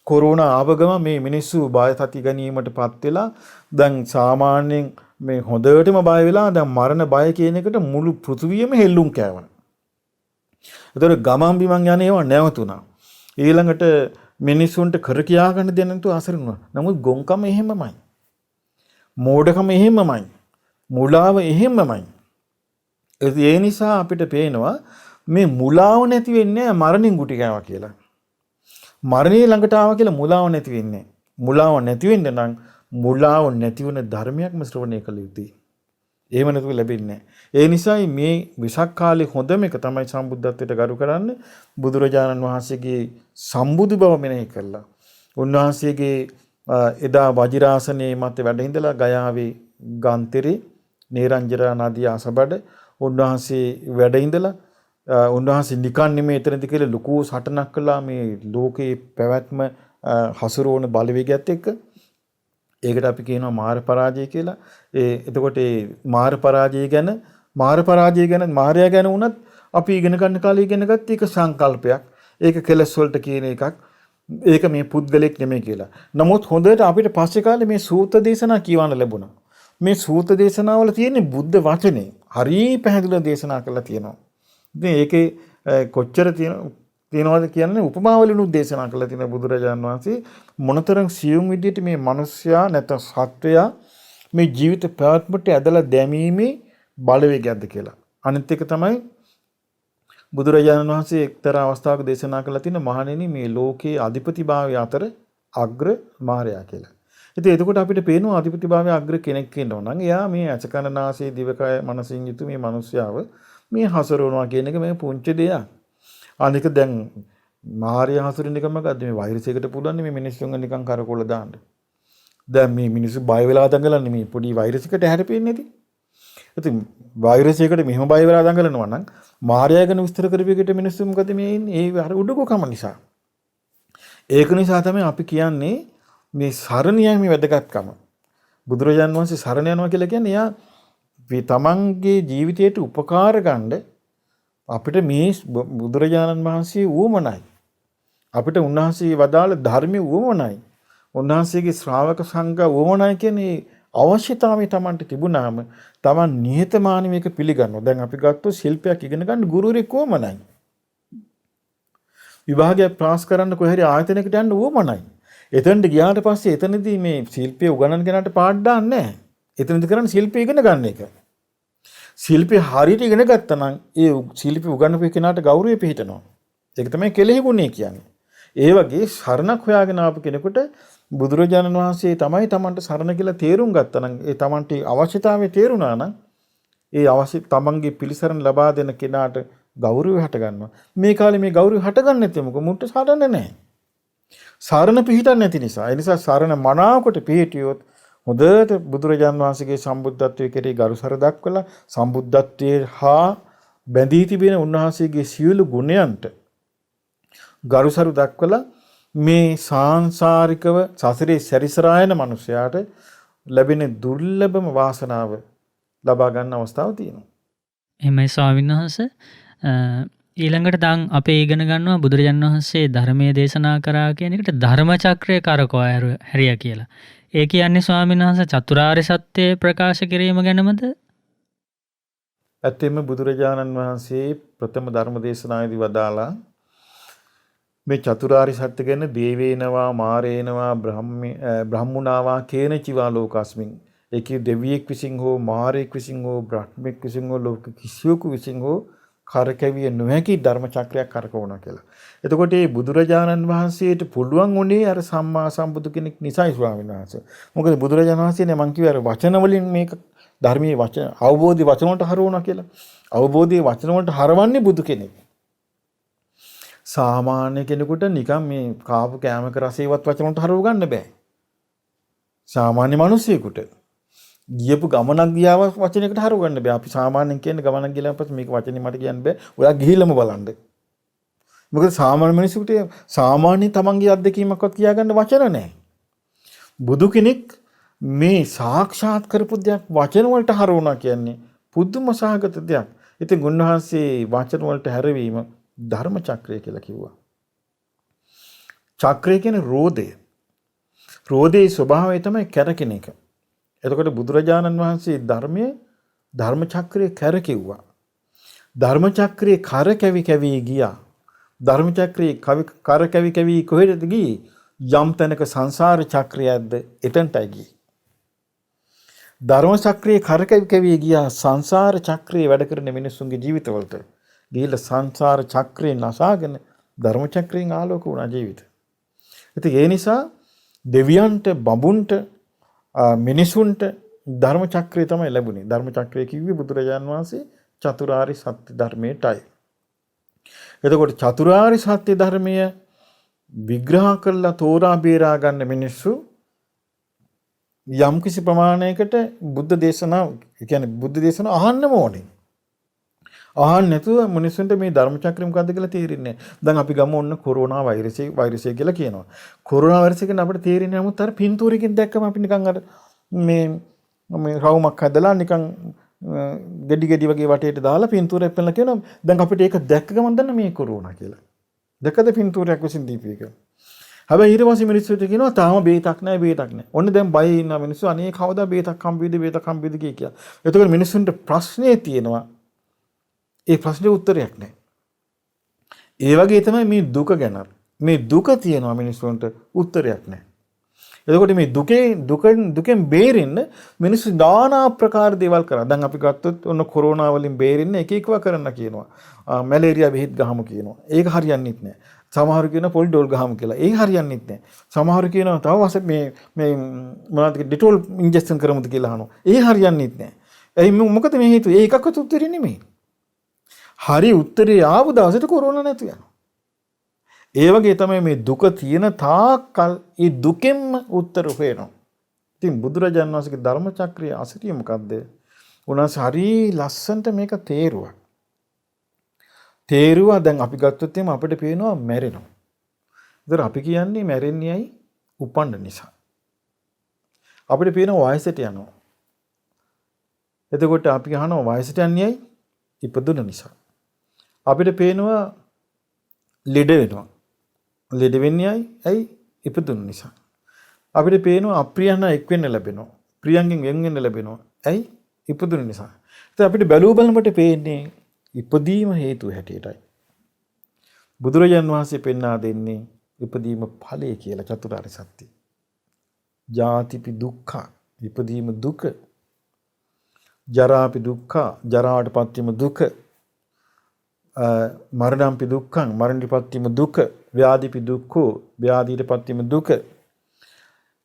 කොරෝනා ආව ගම මේ මිනිස්සු බය තති ගැනීමටපත් වෙලා දැන් සාමාන්‍යයෙන් මේ හොඳටම බය වෙලා දැන් මරණ බය කියන එකට මුළු පෘථිවියම හෙල්ලුම් කෑවා. ඒතර ගමන් බිමන් යන ඒවා නැවතුණා. ඊළඟට මිනිස්සුන්ට කර කියා ගන්න දෙන්න නැතුව අසරණ වුණා. නමුත් ගොංකම එහෙමමයි. මෝඩකම එහෙමමයි. මුලාව එහෙමමයි. ඒ නිසා අපිට පේනවා මේ මුලාව නැති වෙන්නේ මරණින් ගුටි කෑවා කියලා. මරණය ළඟට ආවා කියලා මුලාව නැති වෙන්නේ. මුලාව නැති වෙන්න නම් මුලාව නැති වෙන ධර්මයක්ම ශ්‍රවණය කළ යුතුයි. එහෙම නැතුව ලැබෙන්නේ නැහැ. ඒ නිසායි මේ විසක් කාලේ හොඳම එක තමයි සම්බුද්ධත්වයට ගරු කරන්න බුදුරජාණන් වහන්සේගේ සම්බුදු බව මෙනෙහි කළා. උන්වහන්සේගේ එදා වජිරාසනයේ මත වැඩ ඉඳලා ගයාවේ ගාන්තරේ නේරංජරා නදිය අසබඩ උන්වහන්සේ වැඩ ඉඳලා උන්වහන්සේ නිකන් නෙමෙයි එතනදී කියලා ලොකු සටනක් කළා මේ ලෝකේ පැවැත්ම හසුරුවන බලවේගයත් එක්ක. ඒකට අපි කියනවා මාර පරාජය කියලා. එතකොට ඒ මාර පරාජය ගැන මාරයා ගැන වුණත් අපි ඉගෙන ගන්න කාලේ ඉගෙන ගත්ත එක සංකල්පයක්. ඒක කෙලස් වලට කියන එකක්. ඒක මේ පුද්ගලෙක් නෙමෙයි කියලා. නමුත් හොඳට අපිට පස්සේ කාලේ මේ සූත්‍ර දේශනා කියවන්න ලැබුණා. මේ සූත්‍ර දේශනාවල තියෙන බුද්ධ වචනේ හරිය පැහැදිලිව දේශනා කරලා තියෙනවා. ඉතින් ඒකේ කොච්චර තියෙනවද කියන්නේ උපමාවලිනුත් දේශනා කරලා තියෙන බුදුරජාණන් වහන්සේ මොනතරම් සියුම් විදියට මේ මිනිස්යා නැත්නම් සත්වයා මේ ජීවිත පැවැත්මට ඇදලා දැමීමේ බලවේගයක්ද කියලා. අනිත් එක තමයි බුදුරජාණන් වහන්සේ එක්තරා අවස්ථාවක දේශනා කළා තියෙන මහණෙනි මේ ලෝකයේ අධිපතිභාවය අතර අග්‍ර මාරයා කියලා. ඉතින් එතකොට අපිට පේනවා අධිපතිභාවය අග්‍ර කෙනෙක් ඉන්නවා නම් එයා මේ අචකන නාසයේ දිවකය මනසින් යුතු මේ මිනිස්යාව මේ හසුරවනවා කියන එක මේ පුංචි දෙයක්. අනික දැන් මාරයා හසුරින්න එක මොකද්ද මේ වෛරස් එකට පුළුවන් මේ මිනිස්සුන්ව නිකන් කරකොල දාන්න. දැන් මේ මිනිස්සු බය වෙලා දඟලන්නේ මේ පොඩි වෛරස් එකට හැරෙපෙන්නේ නැති. ඉතින් වෛරස් එකට මෙහෙම බය වෙලා දඟලනවා නම් මාරයා ගැන විස්තර කරපෙකට මිනිස්සු මොකද මේ ඉන්නේ? ඒ අර උඩුකම නිසා. ඒක නිසා තමයි අපි කියන්නේ මේ සරණියයි මේ වැදගත්කම. බුදුරජාන් වහන්සේ සරණ යනවා කියලා කියන්නේ එයා තමන්ගේ ජීවිතයට උපකාර ගන්න අපිට මේ බුදුරජාණන් වහන්සේ වුමනයි. අපිට උන්වහන්සේ වදාළ ධර්මයේ වුමනයි. උන්වහන්සේගේ ශ්‍රාවක සංඝ වුමනයි කියන්නේ අවශ්‍යතාවය Tamanට තිබුණාම Taman නිහතමානී මේක පිළිගන්නවා. දැන් අපි ගත්තොත් ශිල්පයක් ඉගෙන ගන්න ගුරුවරයෙක් වුමනයි. විභාගයක් පාස් කරන්න කොහේ හරි ආයතනයකට යන්න වුමනයි. එතනට ගියාට පස්සේ එතනදී මේ ශිල්පය උගන්වන කෙනාට පාඩම් දාන්නේ නැහැ. එතනදී කරන්නේ ශිල්පය ඉගෙන ගන්න එක. ශිල්පය හරියට ඉගෙන ගත්තා නම් ඒ ශිල්පය උගන්වපු කෙනාට ගෞරවය පිහිටනවා. ඒක තමයි කෙලෙහි ගුණය කියන්නේ. ඒ වගේ සරණක් හොයාගෙන ආපු කෙනෙකුට බුදුරජාණන් වහන්සේ තමයි Tamanට සරණ කියලා තේරුම් ගත්තා නම් ඒ Tamanට අවශ්‍යතාවය තේරුණා නම් ඒ අවශ්‍ය Tamanගේ පිළිසරණ ලබා දෙන කෙනාට ගෞරවය හට ගන්නවා. මේ කාලේ මේ ගෞරවය හට ගන්න නැත්නම් මොකද මුන්ට සරණ නැහැ. සරණ පිහිටන්නේ නැති නිසා. ඒ නිසා සරණ මනාවකට පිහිටියොත් හොඳට බුදුරජාන් වහන්සේගේ සම්බුද්ධත්වයේ කෙරෙහි ගරුසර දක්වලා සම්බුද්ධත්වයේ හා බැඳී තිබෙන උන්වහන්සේගේ සියලු ගුණයන්ට ගරුසරු දක්වලා මේ සාංශාරිකව සසරේ සැරිසරායන මිනිසයාට ලැබෙන දුර්ලභම වාසනාව ලබා ගන්න අවස්ථාව තියෙනවා. එහෙමයි ස්වාමීන් වහන්සේ. ඊළඟට දැන් අපේ ඉගෙන ගන්නවා බුදුරජාණන් වහන්සේ ධර්මයේ දේශනා කරා කියන එකට ධර්මචක්‍රය කරකවා හැරියා කියලා. ඒ කියන්නේ ස්වාමීන් වහන්සේ චතුරාර්ය සත්‍ය ප්‍රකාශ කිරීම ගැනමද? ඇත්තෙම බුදුරජාණන් වහන්සේ ප්‍රථම ධර්ම දේශනාවේදී වදාලා මේ චතුරාර්ය සත්‍ය ගැන දේවේනවා මාරේනවා බ්‍රහ්මුණාවා කේනචිවා ලෝකස්මින් ඒකේ දෙවියෙක් විසින් හෝ මාරයෙක් විසින් හෝ බ්‍රහ්මෙක් විසින් හෝ ලෝක කිසියෙකු විසින් හෝ කරකැවිය නොහැකි ධර්ම චක්‍රයක් කරකවනවා කියලා. එතකොට මේ බුදුරජාණන් වහන්සේට පුළුවන් උනේ අර සම්මා සම්බුදු කෙනෙක් නිසායි ස්වාමීන් වහන්සේ. මොකද බුදුරජාණන් වහන්සේනේ මං කිව්වේ අර වචන වලින් මේක ධර්මයේ වචන අවබෝධي වචන වලට හරවනවා කියලා. අවබෝධයේ වචන වලට හරවන්නේ බුදු කෙනෙක්. සාමාන්‍ය කෙනෙකුට නිකන් මේ කාපු කෑමක රසේවත් වචන වලට හරව ගන්න බෑ. සාමාන්‍ය මිනිසෙකුට ගියපු ගමනක් ගියාම වචනයකට හරව ගන්න බෑ. අපි සාමාන්‍යයෙන් කියන්නේ ගමනක් ගිහලා පස්සේ මේක වචනේ මට කියන්න බෑ. ඔයා ගිහිල්ලාම බලන්න. මොකද සාමාන්‍ය මිනිසෙකුට සාමාන්‍ය තමන්ගේ අත්දැකීමක්වත් කියා ගන්න වචන නැහැ. බුදු කෙනෙක් මේ සාක්ෂාත් කරපු දෙයක් වචන වලට හරවනවා කියන්නේ පුදුම සහගත දෙයක්. ඉතින් උන්වහන්සේ වචන වලට හැරවීම ධර්ම චක්‍රය කියලා කිව්වා. චක්‍රය කියන්නේ රෝදය. රෝදේ ස්වභාවය තමයි කැරකෙන එක. එතකොට බුදුරජාණන් වහන්සේ ධර්මයේ ධර්ම චක්‍රය කැරකෙව්වා. ධර්ම චක්‍රයේ කරකැවි කැවි ගියා. ධර්ම චක්‍රයේ කරකැවි කැවි කොහෙද ගියේ? යම් තැනක සංසාර චක්‍රයක්ද එතනටයි ගියේ. ධර්ම චක්‍රයේ කරකැවි කැවි ගියා සංසාර චක්‍රයේ වැඩ කරන මිනිස්සුන්ගේ ජීවිතවලට. ගිහිල්ලා සංසාර චක්‍රයෙන් නැසාගෙන ධර්ම චක්‍රයෙන් ආලෝක වුණා ජීවිත. ඉතින් ඒ නිසා දෙවියන්ට බඹුන්ට මිනිසුන්ට ධර්ම චක්‍රය තමයි ලැබුණේ. ධර්ම චක්‍රය කිව්වේ බුදුරජාන් වහන්සේ චතුරාර්ය සත්‍ය ධර්මයටයි. එතකොට චතුරාර්ය සත්‍ය ධර්මය විග්‍රහ කරලා තෝරා බේරා ගන්න මිනිස්සු යම් කිසි ප්‍රමාණයකට බුද්ධ දේශනා, ඒ කියන්නේ බුද්ධ දේශනා අහන්නම ඕනේ. අහන්න නැතුව මිනිස්සුන්ට මේ ධර්ම චක්‍රය මොකද්ද කියලා තේරෙන්නේ නැහැ. දැන් අපි ගමු ඔන්න කොරෝනා වෛරසය කියලා කියනවා. කොරෝනා වෛරසය කියන අපිට තේරෙන්නේ නමුත් අර පින්තූරකින් දැක්කම අපි නිකන් අර මේ රවුමක් හදලා නිකන් ගෙඩි වගේ වටේට දාලා පින්තූරයක් පෙන්නලා කියනවා. දැන් අපිට ඒක දැක්ක ගමන් දන්න මේ කොරෝනා කියලා. දැක්කද පින්තූරයක් විසින් දීපු එක. හැබැයි ඊට පස්සේ මිනිස්සුන්ට කියනවා තාම බේතක් නැහැ. ඔන්න දැන් බය ඉන්න මිනිස්සු අනේ කවදා බේතක් හම්බෙයිද කියලා. එතකොට මිනිස්සුන්ට ප්‍රශ්නේ තියෙනවා. ඒ ප්‍රශ්නේ උත්තරයක් නැහැ. ඒ වගේ තමයි මේ දුක ගැන. මේ දුක තියෙනවා මිනිස්සුන්ට උත්තරයක් නැහැ. එතකොට මේ දුකෙන් බේරෙන්න මිනිස්සු নানা ආකාර දේවල් කරා. දැන් අපි ගත්තොත් ඔන්න කොරෝනා වලින් බේරෙන්න එක එකව කරන්න කියනවා. මැලේරියා බෙහෙත් ගහමු කියනවා. ඒක හරියන්නේත් නැහැ. සමහරු කියනවා පොල් ඩෝල් ගහමු කියලා. ඒක හරියන්නේත් නැහැ. සමහරු කියනවා තව වස මේ මොනවද ඩිටෝල් ඉන්ජෙක්ෂන් කරමුද කියලා අහනවා. ඒ හරියන්නේත් නැහැ. එයි මොකද මේ හේතුව? ඒ එකක්වත් උත්තරේ නෙමෙයි. හරි උත්තරේ ආව දවසට කොරෝනා නැතු යනවා. ඒ වගේ තමයි මේ දුක තියෙන තාක්කල් ඒ දුකෙන්ම උත්තර හොයනවා. ඉතින් බුදුරජාණන් වහන්සේගේ ධර්ම චක්‍රයේ අසිරිය මොකද්ද? උන්වහන්සේ හරි ලස්සනට මේක තේරුවා. දැන් අපි ගත්තොත් එimhe අපිට පේනවා මැරෙනවා. ඒතර අපි කියන්නේ මැරෙන්නේ ඇයි? උපන්න නිසා. අපිට පේනවා වයසට යනවා. එතකොට අපි අහනවා වයසට යන්නේ ඇයි? ඉපදුන නිසා. අපිට පේනවා ලෙඩ වෙනවා. ලෙඩ වෙන්නේ ඇයි? ඉපදුන නිසා. අපිට පේනවා අප්‍රියයන් එක් වෙන්න ලැබෙනවා. ප්‍රියයන්ගෙන් වෙන් වෙන්න ලැබෙනවා. ඇයි? ඉපදුන නිසා. ඉතින් අපිට බැලුව බලනකොට පේන්නේ ඉපදීම හේතුව හැටියටයි. බුදුරජාන් වහන්සේ පෙන්වා දෙන්නේ ඉපදීම ඵලය කියලා චතුරාර්ය සත්‍ය. ජාතිපි දුක්ඛ ඉපදීම දුක. ජරාපි දුක්ඛ ජරාවටපත් වීම දුක. මරණම්පි දුක්ඛං මරණයටපත් වීම දුක. ව්‍යාධිපි දුක්ඛෝ ව්‍යාධියටපත් වීම දුක.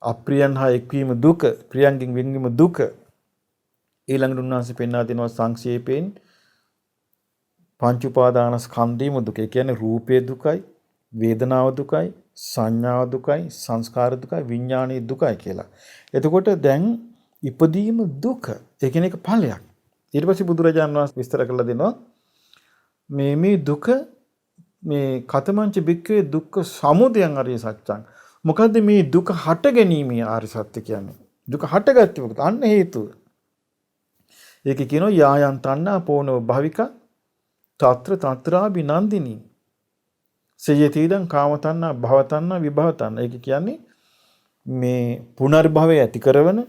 අප්‍රියයන් හා එක්වීම දුක. ප්‍රියයන්ගෙන් වෙන්වීම දුක. ඊළඟට උන්වහන්සේ පෙන්වා දෙනවා සංක්ෂේපයෙන් පංච උපාදානස්කන්ධයම දුක. ඒ කියන්නේ රූපේ දුකයි, වේදනාව දුකයි, සංඥාව දුකයි, සංස්කාර දුකයි, විඥානීය දුකයි කියලා. එතකොට දැන් ඉපදීම දුක. ඒ කියන එක ඵලයක්. ඊට පස්සේ බුදුරජාණන් වහන්සේ විස්තර කරලා දෙනවා මේ දුක මේ කතමංච බික්කවේ දුක්ඛ සමුදයං අරිය සත්‍යං. මොකද්ද මේ දුක හට ගැනීමේ ආර්ය සත්‍ය කියන්නේ? දුක හටගත්තේ මොකද? අන්න හේතුව. ඒකේ කියනවා යායන් තණ්හා පෝනෝ භවික තත්‍රාභි නන්දිනී සයතිදං කාම තණ්හා භව තණ්හා විභව තණ්හා. ඒක කියන්නේ මේ පුනර්භවය ඇති කරන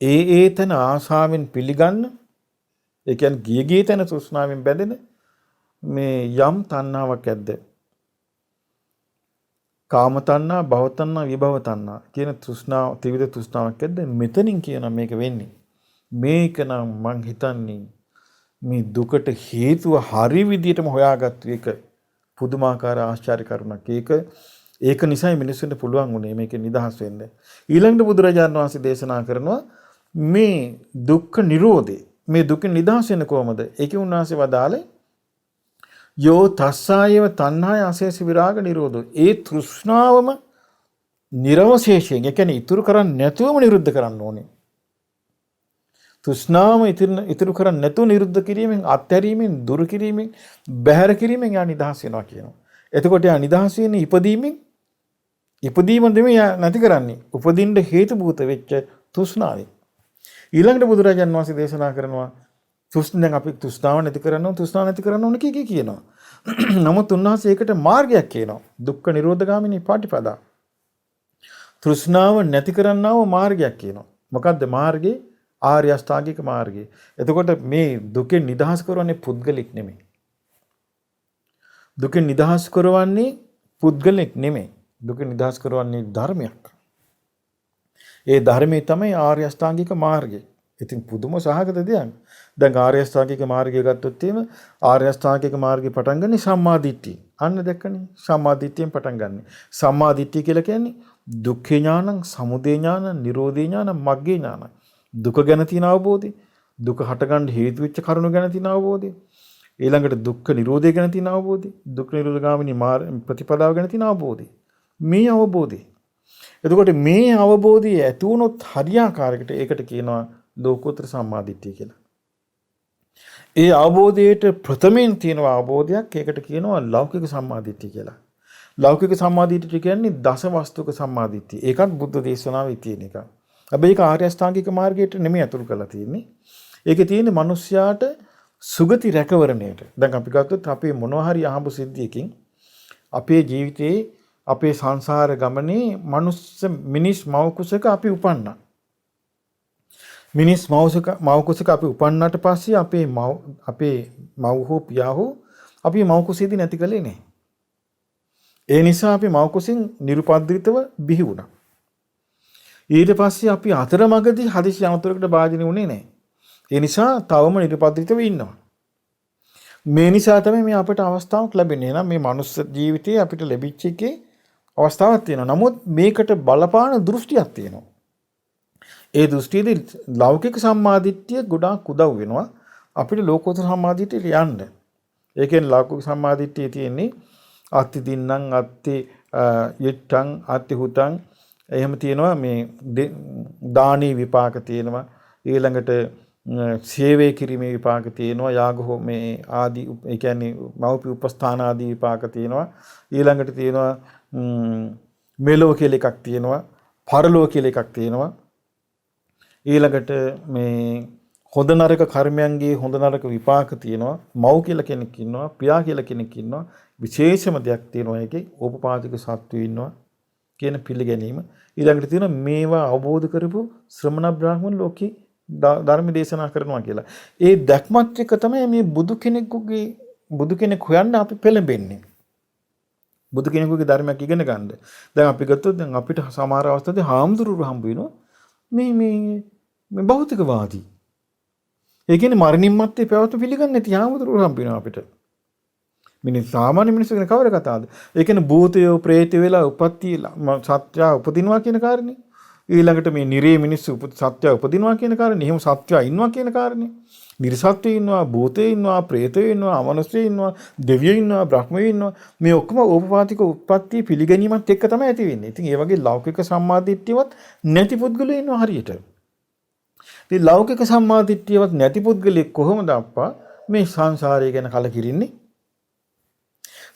ඒ තන ආශාවෙන් පිළිගන්න, ඒ කියන්නේ ගිය තන තෘෂ්ණාවෙන් බැඳෙන මේ යම් තණ්හාවක් ඇද්ද? කාම තණ්හා, භව තණ්හා, විභව තණ්හා කියන තෘෂ්ණාව, ත්‍රිවිධ තෘෂ්ණාවක් ඇද්ද? මෙතනින් කියන මේක වෙන්නේ. මේක නම් මං හිතන්නේ මේ දුකට හේතුව හරි විදියටම හොයාගත්තු එක පුදුමාකාර ආශ්චර්ය කරුණක්. ඒක නිසායි මිනිස්සුන්ට පුළුවන් වුණේ මේකෙන් නිදහස් වෙන්න. ඊළඟට බුදුරජාණන් වහන්සේ දේශනා කරනවා මේ දුක්ඛ නිරෝධේ. මේ දුකෙන් නිදහස් වෙන්න කොහොමද? ඒකේ උන්වහන්සේ වදාළේ යෝ තස්සායව තණ්හාය අශේෂ විරාග නිරෝධෝ. ඒ තෘෂ්ණාවම නිර්වශේෂයෙන්, ඒ කියන්නේ ඉතුරු කරන්නේ නැතුවම නිරුද්ධ කරන්න ඕනේ. තෘෂ්ණාවම ඉතුරු කරන්නේ නැතුව නිරුද්ධ කිරීමෙන්, අත්හැරීමෙන්, දුරු කිරීමෙන්, බැහැර කිරීමෙන් යා නිදහස් වෙනවා කියනවා. එතකොට යා නිදහස් වෙන්නේ ඉපදීම නෙමෙයි නැති කරන්නේ. උපදින්න හේතුභූත වෙච්ච තෘෂ්ණාවෙන්. ඊළඟට බුදුරජාන් වහන්සේ දේශනා කරනවා දැන් අපි තෘෂ්ණාව නැති කරන්න ඕන කියනවා. නමුත් උන්වහන්සේ ඒකට මාර්ගයක් කියනවා. දුක්ඛ නිරෝධගාමිනී පාටිපදා. තෘෂ්ණාව නැති කරන්නව මාර්ගයක් කියනවා. මොකද්ද මාර්ගේ? ආර්ය අෂ්ටාංගික මාර්ගය. එතකොට මේ දුකෙන් නිදහස් කරවන්නේ පුද්ගලික නෙමෙයි. දුකෙන් නිදහස් කරවන්නේ පුද්ගලික නෙමෙයි. දුකෙන් නිදහස් කරවන්නේ ධර්මයක්. ඒ ධර්මයේ තමයි ආර්ය අෂ්ටාංගික මාර්ගය. ඉතින් පුදුම සහගත දෙයක්. දැන් ආර්ය අෂ්ටාංගික මාර්ගය ගත්තොත් එහෙම ආර්ය අෂ්ටාංගික මාර්ගය පටන් ගන්නේ සම්මා දිට්ඨිය. අන්න දැක්කනේ. සම්මා දිට්ඨියෙන් පටන් ගන්න. සම්මා දිට්ඨිය කියලා කියන්නේ දුක්ඛේ ඥානං, සමුදය ඥානං, නිරෝධේ ඥානං, මග්ගේ ඥානං. දුක ගැන තියෙන අවබෝධය, දුක හටගන්න හේතු වෙච්ච කරුණු ගැන තියෙන අවබෝධය, ඊළඟට දුක්ඛ නිරෝධය ගැන තියෙන අවබෝධය, දුක්ඛ නිරෝධගාමිනී ප්‍රතිපදාව ගැන තියෙන අවබෝධය. මේ අවබෝධය. එතකොට මේ අවබෝධය ඇති වුණොත් හරියාකාරයකට ඒකට කියනවා ලෝකෝත්තර සම්මාදිට්ඨිය කියලා. ඒ අවබෝධයට ප්‍රථමයෙන් තියෙන අවබෝධයක් ඒකට කියනවා ලෞකික සම්මාදිට්ඨිය කියලා. ලෞකික සම්මාදිට්ඨිය කියන්නේ දසවස්තුක සම්මාදිට්ඨිය. ඒකත් බුද්ධ දේශනාවේ තියෙන එක. හැබැයි ඒක ආර්ය අෂ්ටාංගික මාර්ගයට නෙමෙයි අතුරු කරලා තියෙන්නේ. ඒකේ තියෙන්නේ මිනිස්යාට සුගති රැකවරණයට. දැන් අපි ගත්තොත් අපේ මොනවා හරි අහඹ සිද්ධියකින් අපේ ජීවිතේ අපේ සංසාර ගමනේ මිනිස් මව කුසක අපි උපන්නා. මිනිස් මව කුසක අපි උපන්නාට පස්සේ අපේ මව හෝ පියා හෝ අපි මව කුසේදී නැති කලේ නැහැ. ඒ නිසා අපි මව කුසින් නිරුපද්‍රිතව බිහි වුණා. ඊට පස්සේ අපි අතරමඟදී හදිසි අනතුරකට භාජනය වුණේ නැහැ. ඒ නිසා තවම නිරුපද්‍රිතව ඉන්නවා. මේ නිසා තමයි මේ අපිට අවස්ථාවක් ලැබෙන්නේ. එහෙනම් මේ මනුස්ස ජීවිතයේ අපිට ලැබිච්ච එකේ අවස්ථාවක් තියෙනවා. නමුත් මේකට බලපාන දෘෂ්ටියක් තියෙනවා. ඒ දෘෂ්ටියේදී ලෞකික සම්මාදිට්ඨිය ගොඩාක් උදව් වෙනවා අපිට ලෝකෝත්තර සම්මාදිට්ඨියට යන්න. ඒ කියන්නේ ලෞකික සම්මාදිට්ඨියේ තියෙන්නේ අත්ති දින්නම් අත්ති යට්ටං අත්ති හුතං එහෙම තියෙනවා මේ දානී විපාක තියෙනවා ඊළඟට සේවය කිරීමේ විපාක තියෙනවා යාගෝ මේ ආදී ඒ කියන්නේ මෞපි උපස්ථාන ආදී විපාක තියෙනවා ඊළඟට තියෙනවා මෙලොව කියලා එකක් තියෙනවා පරලොව කියලා එකක් තියෙනවා ඊළඟට මේ හොඳ නරක කර්මයන්ගේ හොඳ නරක විපාක තියෙනවා මව් කියලා කෙනෙක් ඉන්නවා පියා කියලා කෙනෙක් ඉන්නවා විශේෂම දෙයක් තියෙනවා ඒකේ ඕපපාතික සත්වය ඉන්නවා කියන පිළිගැනීම ඊළඟට තියෙනවා මේවා අවබෝධ කරපු ශ්‍රමණ බ්‍රාහ්මණ ලෝකේ ධර්ම දේශනා කරනවා කියලා. ඒ දැක්මත් එක තමයි මේ බුදු කෙනෙක් හොයන්න අපි පෙළඹෙන්නේ. බුදු කෙනෙකුගේ ධර්මයක් ඉගෙන ගන්න. දැන් අපි ගත්තොත් දැන් අපිට සමහර අවස්ථාවේදී හාමුදුරුවෝ හම්බ වෙනවා මේ භෞතිකවාදී. ඒ කියන්නේ මරණින් මත්තේ පැවතු පිළිගන්නේ නැති හාමුදුරුවෝ හම්බ වෙනවා අපිට. සාමාන්‍ය මිනිස්සු ගැන කවර කතාවද? ඒ කියන්නේ භූතයෝ ප්‍රේතයෝ වෙලා උපත්ති සත්‍ය උපදිනවා කියන කාරණේ. ඊළඟට මේ නිරේ මිනිස්සු සත්‍ය උපදිනවා කියන කාරණේ. එහෙම සත්‍ය ඉන්නවා කියන කාරණේ. නිර්සත්‍ය ඉන්නවා, භූතයෝ ඉන්නවා, ප්‍රේතයෝ ඉන්නවා, අමනුෂ්‍යයෝ ඉන්නවා, දෙවියෝ ඉන්නවා, බ්‍රහ්මයෝ ඉන්නවා. මේ ඔක්කොම ඕපපාතික උත්පත්ති පිළිගැනීමත් එක්ක තමයි ඇති වෙන්නේ. ඉතින් ඒ වගේ ලෞකික සම්මාදිට්ඨියවත් නැති පුද්ගලයෝ ඉන්නවා හරියට. ඉතින් ලෞකික සම්මාදිට්ඨියවත් නැති පුද්ගලෙක් කොහොමද අප්පා මේ සංසාරය ගැන කලකිරින්නේ?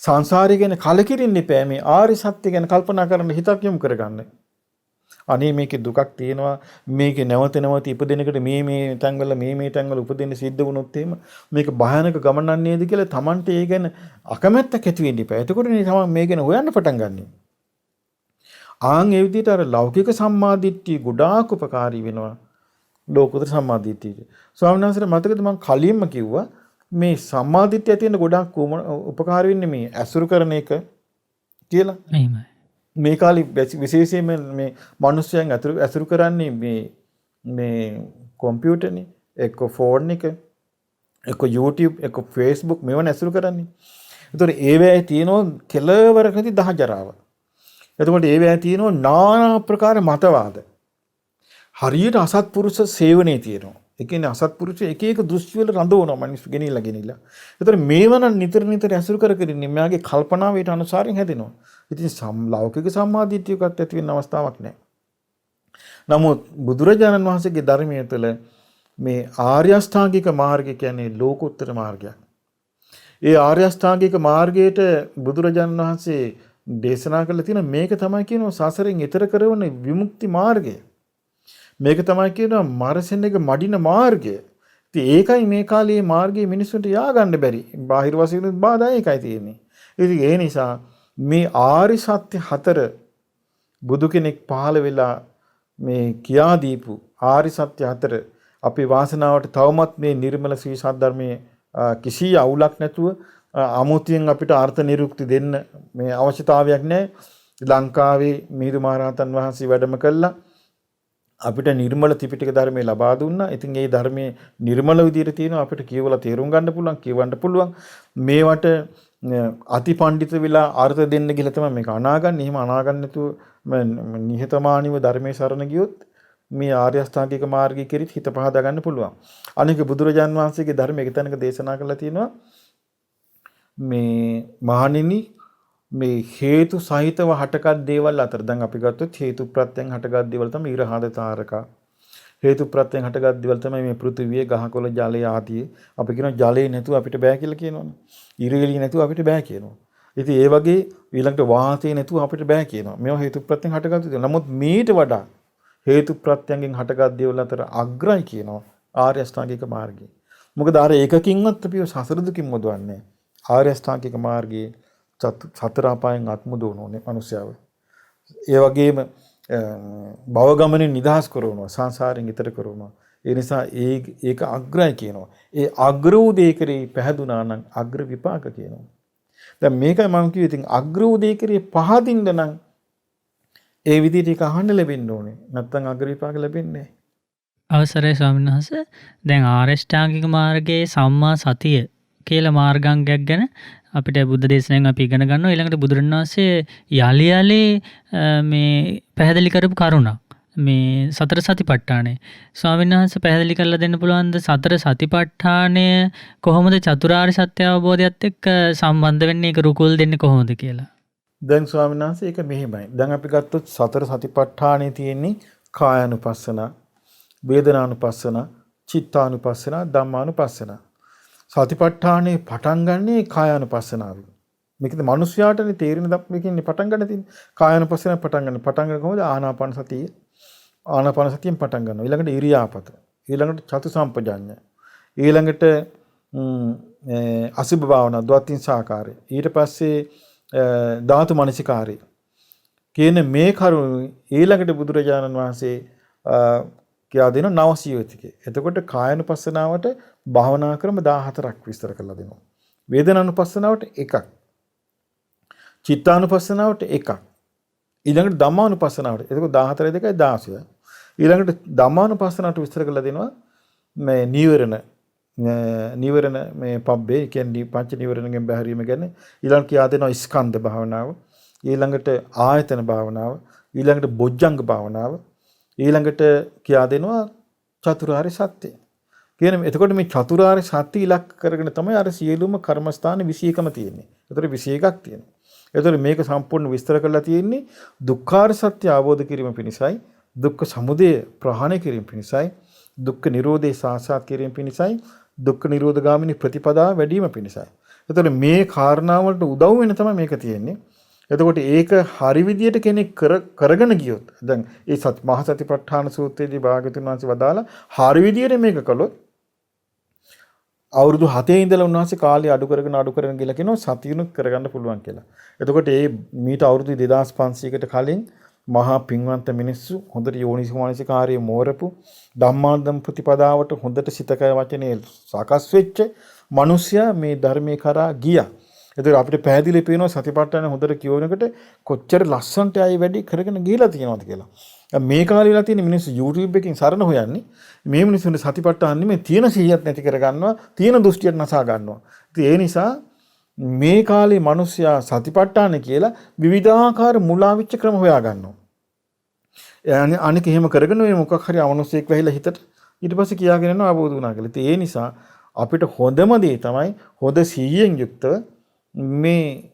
සංසාරය ගැන කලකිරින්න එපා මේ ආර්ය සත්‍ය ගැන කල්පනා කරන්න හිතක් යොමු කරගන්න. අනේ මේකේ දුකක් තියෙනවා මේකේ නැවත ඉපදෙනකට මේ තැන්වල මේ තැන්වල උපදින්න සිද්ධ වුණොත් එහෙම මේක භයානක ගමනක් නේද කියලා Tamante ඒ ගැන අකමැත්තක් ඇති වෙන්න එපා. එතකොටනේ තමයි මේ ගැන හොයන්න පටන් ගන්නෙ. ආන් ඒ විදිහට අර ලෞකික සම්මාදිට්ඨිය ගොඩාක් උපකාරී වෙනවා ලෝකෝත්තර සම්මාදිට්ඨියට. ස්වාමීන් වහන්සේ මතකද මම කලින්ම කිව්වා මේ සම්මාදිට්ඨිය තියෙන ගොඩාක් උපකාර වෙන්නේ මේ ඇසුරු කරන එක කියලා. එහෙමයි. මේ කාලේ විශේෂයෙන්ම මේ මිනිස්යන් ඇසුරු කරන්නේ මේ කම්පියුටර්නේ එක්ක ෆෝන් එක එක්ක YouTube එක්ක Facebook මේවන ඇසුරු කරන්නේ. ඒතකොට ඒවැය තියෙනවා කෙලවරකදී දහජරාව. එතකොට ඒවැය තියෙනවා নানা ආකාර මතවාද. හරියට අසත්පුරුෂ සේවනයේ තියෙනවා. ඒ කියන්නේ අසත්පුරුෂ එක එක දෘෂ්ටි වල රඳවනවා මිනිස්සු ගෙනිලා. ඒතර මේවන නිතර ඇසුරු කරගෙන මෙයාගේ කල්පනාව ඊට අනුසාරින් හැදෙනවා. ඉතින් ලෞකික සම්මාදිට්ඨියකට ඇති වෙන්න අවස්ථාවක් නැහැ. නමුත් බුදුරජාණන් වහන්සේගේ ධර්මයේ තුළ මේ ආර්ය අෂ්ටාංගික මාර්ගය කියන්නේ ලෝකෝත්තර මාර්ගයක්. ඒ ආර්ය අෂ්ටාංගික මාර්ගයට බුදුරජාණන් වහන්සේ දේශනා කළ තියෙන මේක තමයි කියනවා සසරෙන් එතර කරන විමුක්ති මාර්ගය. මේක තමයි කියනවා මරසෙන්නක මඩින මාර්ගය. ඉතින් ඒකයි මේ කාලේ මාර්ගයේ මිනිස්සුන්ට යා ගන්න බැරි. බාහිර වශයෙන් බාධා ඒකයි තියෙන්නේ. ඉතින් ඒ නිසා මේ ආරි සත්‍ය හතර බුදු කෙනෙක් පහළ වෙලා මේ කියා දීපු ආරි සත්‍ය හතර අපේ වාසනාවට තවමත් මේ නිර්මල ශ්‍රී සද්ධර්මයේ කිසි අවුලක් නැතුව අමුතියෙන් අපිට අර්ථ නිරුක්ති දෙන්න මේ අවශ්‍යතාවයක් නැහැ. ලංකාවේ මිහිඳු මහරහතන් වහන්සේ වැඩම කළා අපිට නිර්මල ත්‍රිපිටක ධර්මය ලබා දුන්නා. ඉතින් ඒ ධර්මයේ නිර්මල විදියට තියෙනවා අපිට කියවලා තේරුම් ගන්න පුළුවන්, කියවන්න පුළුවන්. මේවට අතිපණ්ඩිත වෙලා අර්ථ දෙන්න ගිහලා තමයි මේක අනාගන්නේ. එහෙම අනාගන්න නැතුව නිහතමානීව ධර්මයේ සරණ ගියොත් මේ ආර්ය අෂ්ටාංගික මාර්ගය කෙරෙහි හිත පහදා ගන්න පුළුවන්. අනික බුදුරජාන් වහන්සේගේ ධර්මයේ එක තැනක දේශනා කරලා තියෙනවා මේ මහණෙනි මේ හේතු සහිතව හටගත් දේවල් අතර දැන් අපි ගත්තොත් හේතු ප්‍රත්‍යයෙන් හටගත් දේවල් තමයි ඉරහඳ තාරක හේතු ප්‍රත්‍යයෙන් හටගත් දේවල් තමයි මේ පෘථිවිය, ගහකොළ, ජලය ආදී. අපි කියනවා ජලය නැතුව අපිට බෑ කියලා කියනවනේ. ඉරේලිය නැතුව අපිට බෑ කියනවා. ඉතින් ඒ වගේ ඊළඟට වාතය නැතුව අපිට බෑ කියනවා. මේවා හේතු ප්‍රත්‍යයෙන් හටගත් දේවල්. නමුත් මීට වඩා හේතු ප්‍රත්‍යයෙන් හටගත් දේවල් අතර අග්‍රයි කියනවා ආර්ය අෂ්ටාංගික මාර්ගය. මොකද අර එකකින්වත් අපිව සසර දුකින් මුදවන්නේ. ආර්ය අෂ්ටාංගික මාර්ගයේ සතර අපායන් අත්මුදවනෝනේ මිනිස්යාව. ඒ වගේම භව ගමනේ නිදහස් කරනවා, සංසාරයෙන් ඈතර කරනවා. ඒ නිසා ඒක අග්‍රයි කියනවා. ඒ අග්‍ර වූ දේ කරේ පැහැදුනා නම් අග්‍ර විපාක කියනවා. දැන් මේකයි මම කිව්වේ ඉතින් අග්‍ර වූ දේ කරේ පහදින්න නම් ඒ විදිහට ඒක අහන්න ලැබෙන්න ඕනේ. නැත්නම් අග්‍ර විපාක ලැබෙන්නේ නැහැ. අවසරයි ස්වාමීන් වහන්සේ. දැන් ආරෂ්ඨාංගික මාර්ගයේ සම්මා සතිය කියලා මාර්ගාංගයක් ගැන අපිට බුද්ධ දේශනාවෙන් අපි ඉගෙන ගන්නවා. ඊළඟට බුදුරණවහන්සේ යලි යලි මේ පැහැදිලි කරපු කරුණක්. මේ සතර සතිපට්ඨානය. ස්වාමීන් වහන්සේ පැහැදිලි කරලා දෙන්න පුළුවන්ද සතර සතිපට්ඨානය කොහොමද චතුරාර්ය සත්‍ය අවබෝධයත් එක්ක සම්බන්ධ වෙන්නේ? ඒක රුකුල් දෙන්නේ කොහොමද කියලා? දැන් ස්වාමීන් වහන්සේ ඒක මෙහෙමයි. දැන් අපි ගත්තොත් සතර සතිපට්ඨානයේ තියෙන්නේ කායानुපස්සන, වේදනානුපස්සන, චිත්තානුපස්සන, ධම්මානුපස්සන. සතිපට්ඨානේ පටන් ගන්නේ කායානුපස්සනාවෙන්. මේකද මිනිස්යාටනේ තේරෙන දක්වකින්නේ පටන් ගන්න තියෙන්නේ. කායානුපස්සන පටන් ගන්න කොහොමද? ආනාපාන සතිය. ආනාපාන සතියෙන් පටන් ගන්නවා. ඊළඟට ඉරියාපත. ඊළඟට චතු සම්පජාඤ්ඤය. ඊළඟට අසුභ භාවනා, ද්වතිංසාකාරය. ඊට පස්සේ ධාතු මනසිකාරය. කියන මේ කරුණු ඊළඟට බුදුරජාණන් වහන්සේ කියා දෙන නවසීවිතිකේ. එතකොට කායानुපස්සනාවට භාවනා ක්‍රම 14ක් විස්තර කරලා දෙනවා. වේදනානුපස්සනාවට එකක්. චිත්තානුපස්සනාවට එකක්. ඊළඟට ධම්මානුපස්සනාවට. එතකොට 14 2යි 16. ඊළඟට ධම්මානුපස්සනාවට විස්තර කරලා දෙනවා මේ නීවරණ මේ පබ්බේ කියන්නේ පංච නීවරණගෙන් බැහැරීම ගැන. ඊළඟට කියා දෙනවා ස්කන්ධ භාවනාව. ඊළඟට ආයතන භාවනාව. ඊළඟට බොජ්ජංග භාවනාව. ඊළඟට කියා දෙනවා චතුරාර්ය සත්‍ය. කියන්නේ එතකොට මේ චතුරාර්ය සත්‍ය ඉලක්ක කරගෙන තමයි අර සියලුම කර්මස්ථාන 21ම තියෙන්නේ. ඒතර 21ක් තියෙනවා. ඒතර මේක සම්පූර්ණ විස්තර කරලා තියෙන්නේ දුක්ඛාර සත්‍ය අවබෝධ කිරීම පිණිසයි, දුක්ඛ සමුදය ප්‍රහාණය කිරීම පිණිසයි, දුක්ඛ නිරෝධේ සාක්ෂාත් කිරීම පිණිසයි, දුක්ඛ නිරෝධ ගාමිනී ප්‍රතිපදාව වැඩි වීම පිණිසයි. ඒතර මේ කාරණාවලට උදව් වෙන තමයි මේක තියෙන්නේ. එතකොට ඒක හරි විදියට කෙනෙක් කරගෙන ගියොත් දැන් ඒ මහා සතිපට්ඨාන සූත්‍රයේදී භාග්‍යවතුන් වහන්සේ වදාලා හරි විදියට මේක කළොත් අවුරුදු 7 ඉඳලා උන්වහන්සේ කාලය අඩු කරගෙන ගිහලා කියනවා සතියුණුත් කරගන්න පුළුවන් කියලා. එතකොට මේ මීට අවුරුදු 2500කට කලින් මහා පින්වන්ත මිනිස්සු හොඳට යෝනිසෝමනසිකාරයේ මෝරපු ධම්මාන්දම් ප්‍රතිපදාවට හොඳට සිතකය වචනේ සකස් වෙච්ච මිනිස්සයා මේ ධර්මයේ කරා ගියා. ඒතර අපිට පැහැදිලි පේනවා සතිපට්ඨාන හොඳට කියවනකොට කොච්චර ලස්සනට ආයි වැඩි කරගෙන ගිහලා තියෙනවද කියලා. මේ කාලේ වෙලා තියෙන මිනිස්සු YouTube එකකින් සරණ හොයන්නේ මේ මිනිස්සුන්ට සතිපට්ඨාන නෙමෙයි තියෙන සිහියත් නැති කර ගන්නවා, තියෙන දෘෂ්ටියත් නසා ගන්නවා. ඉතින් ඒ නිසා මේ කාලේ මිනිස්සයා සතිපට්ඨාන කියලා විවිධාකාර මුලාවිච්ච ක්‍රම හොයා ගන්නවා. අනික එහෙම කරගෙන මේ මොකක් හරි අමනුෂ්‍යෙක් වෙහිලා හිතට ඊට පස්සේ කියාගෙන යනවා අවබෝධ වුණා කියලා. ඉතින් ඒ නිසා අපිට හොඳම දේ තමයි හොඳ සිහියෙන් යුක්තව මේ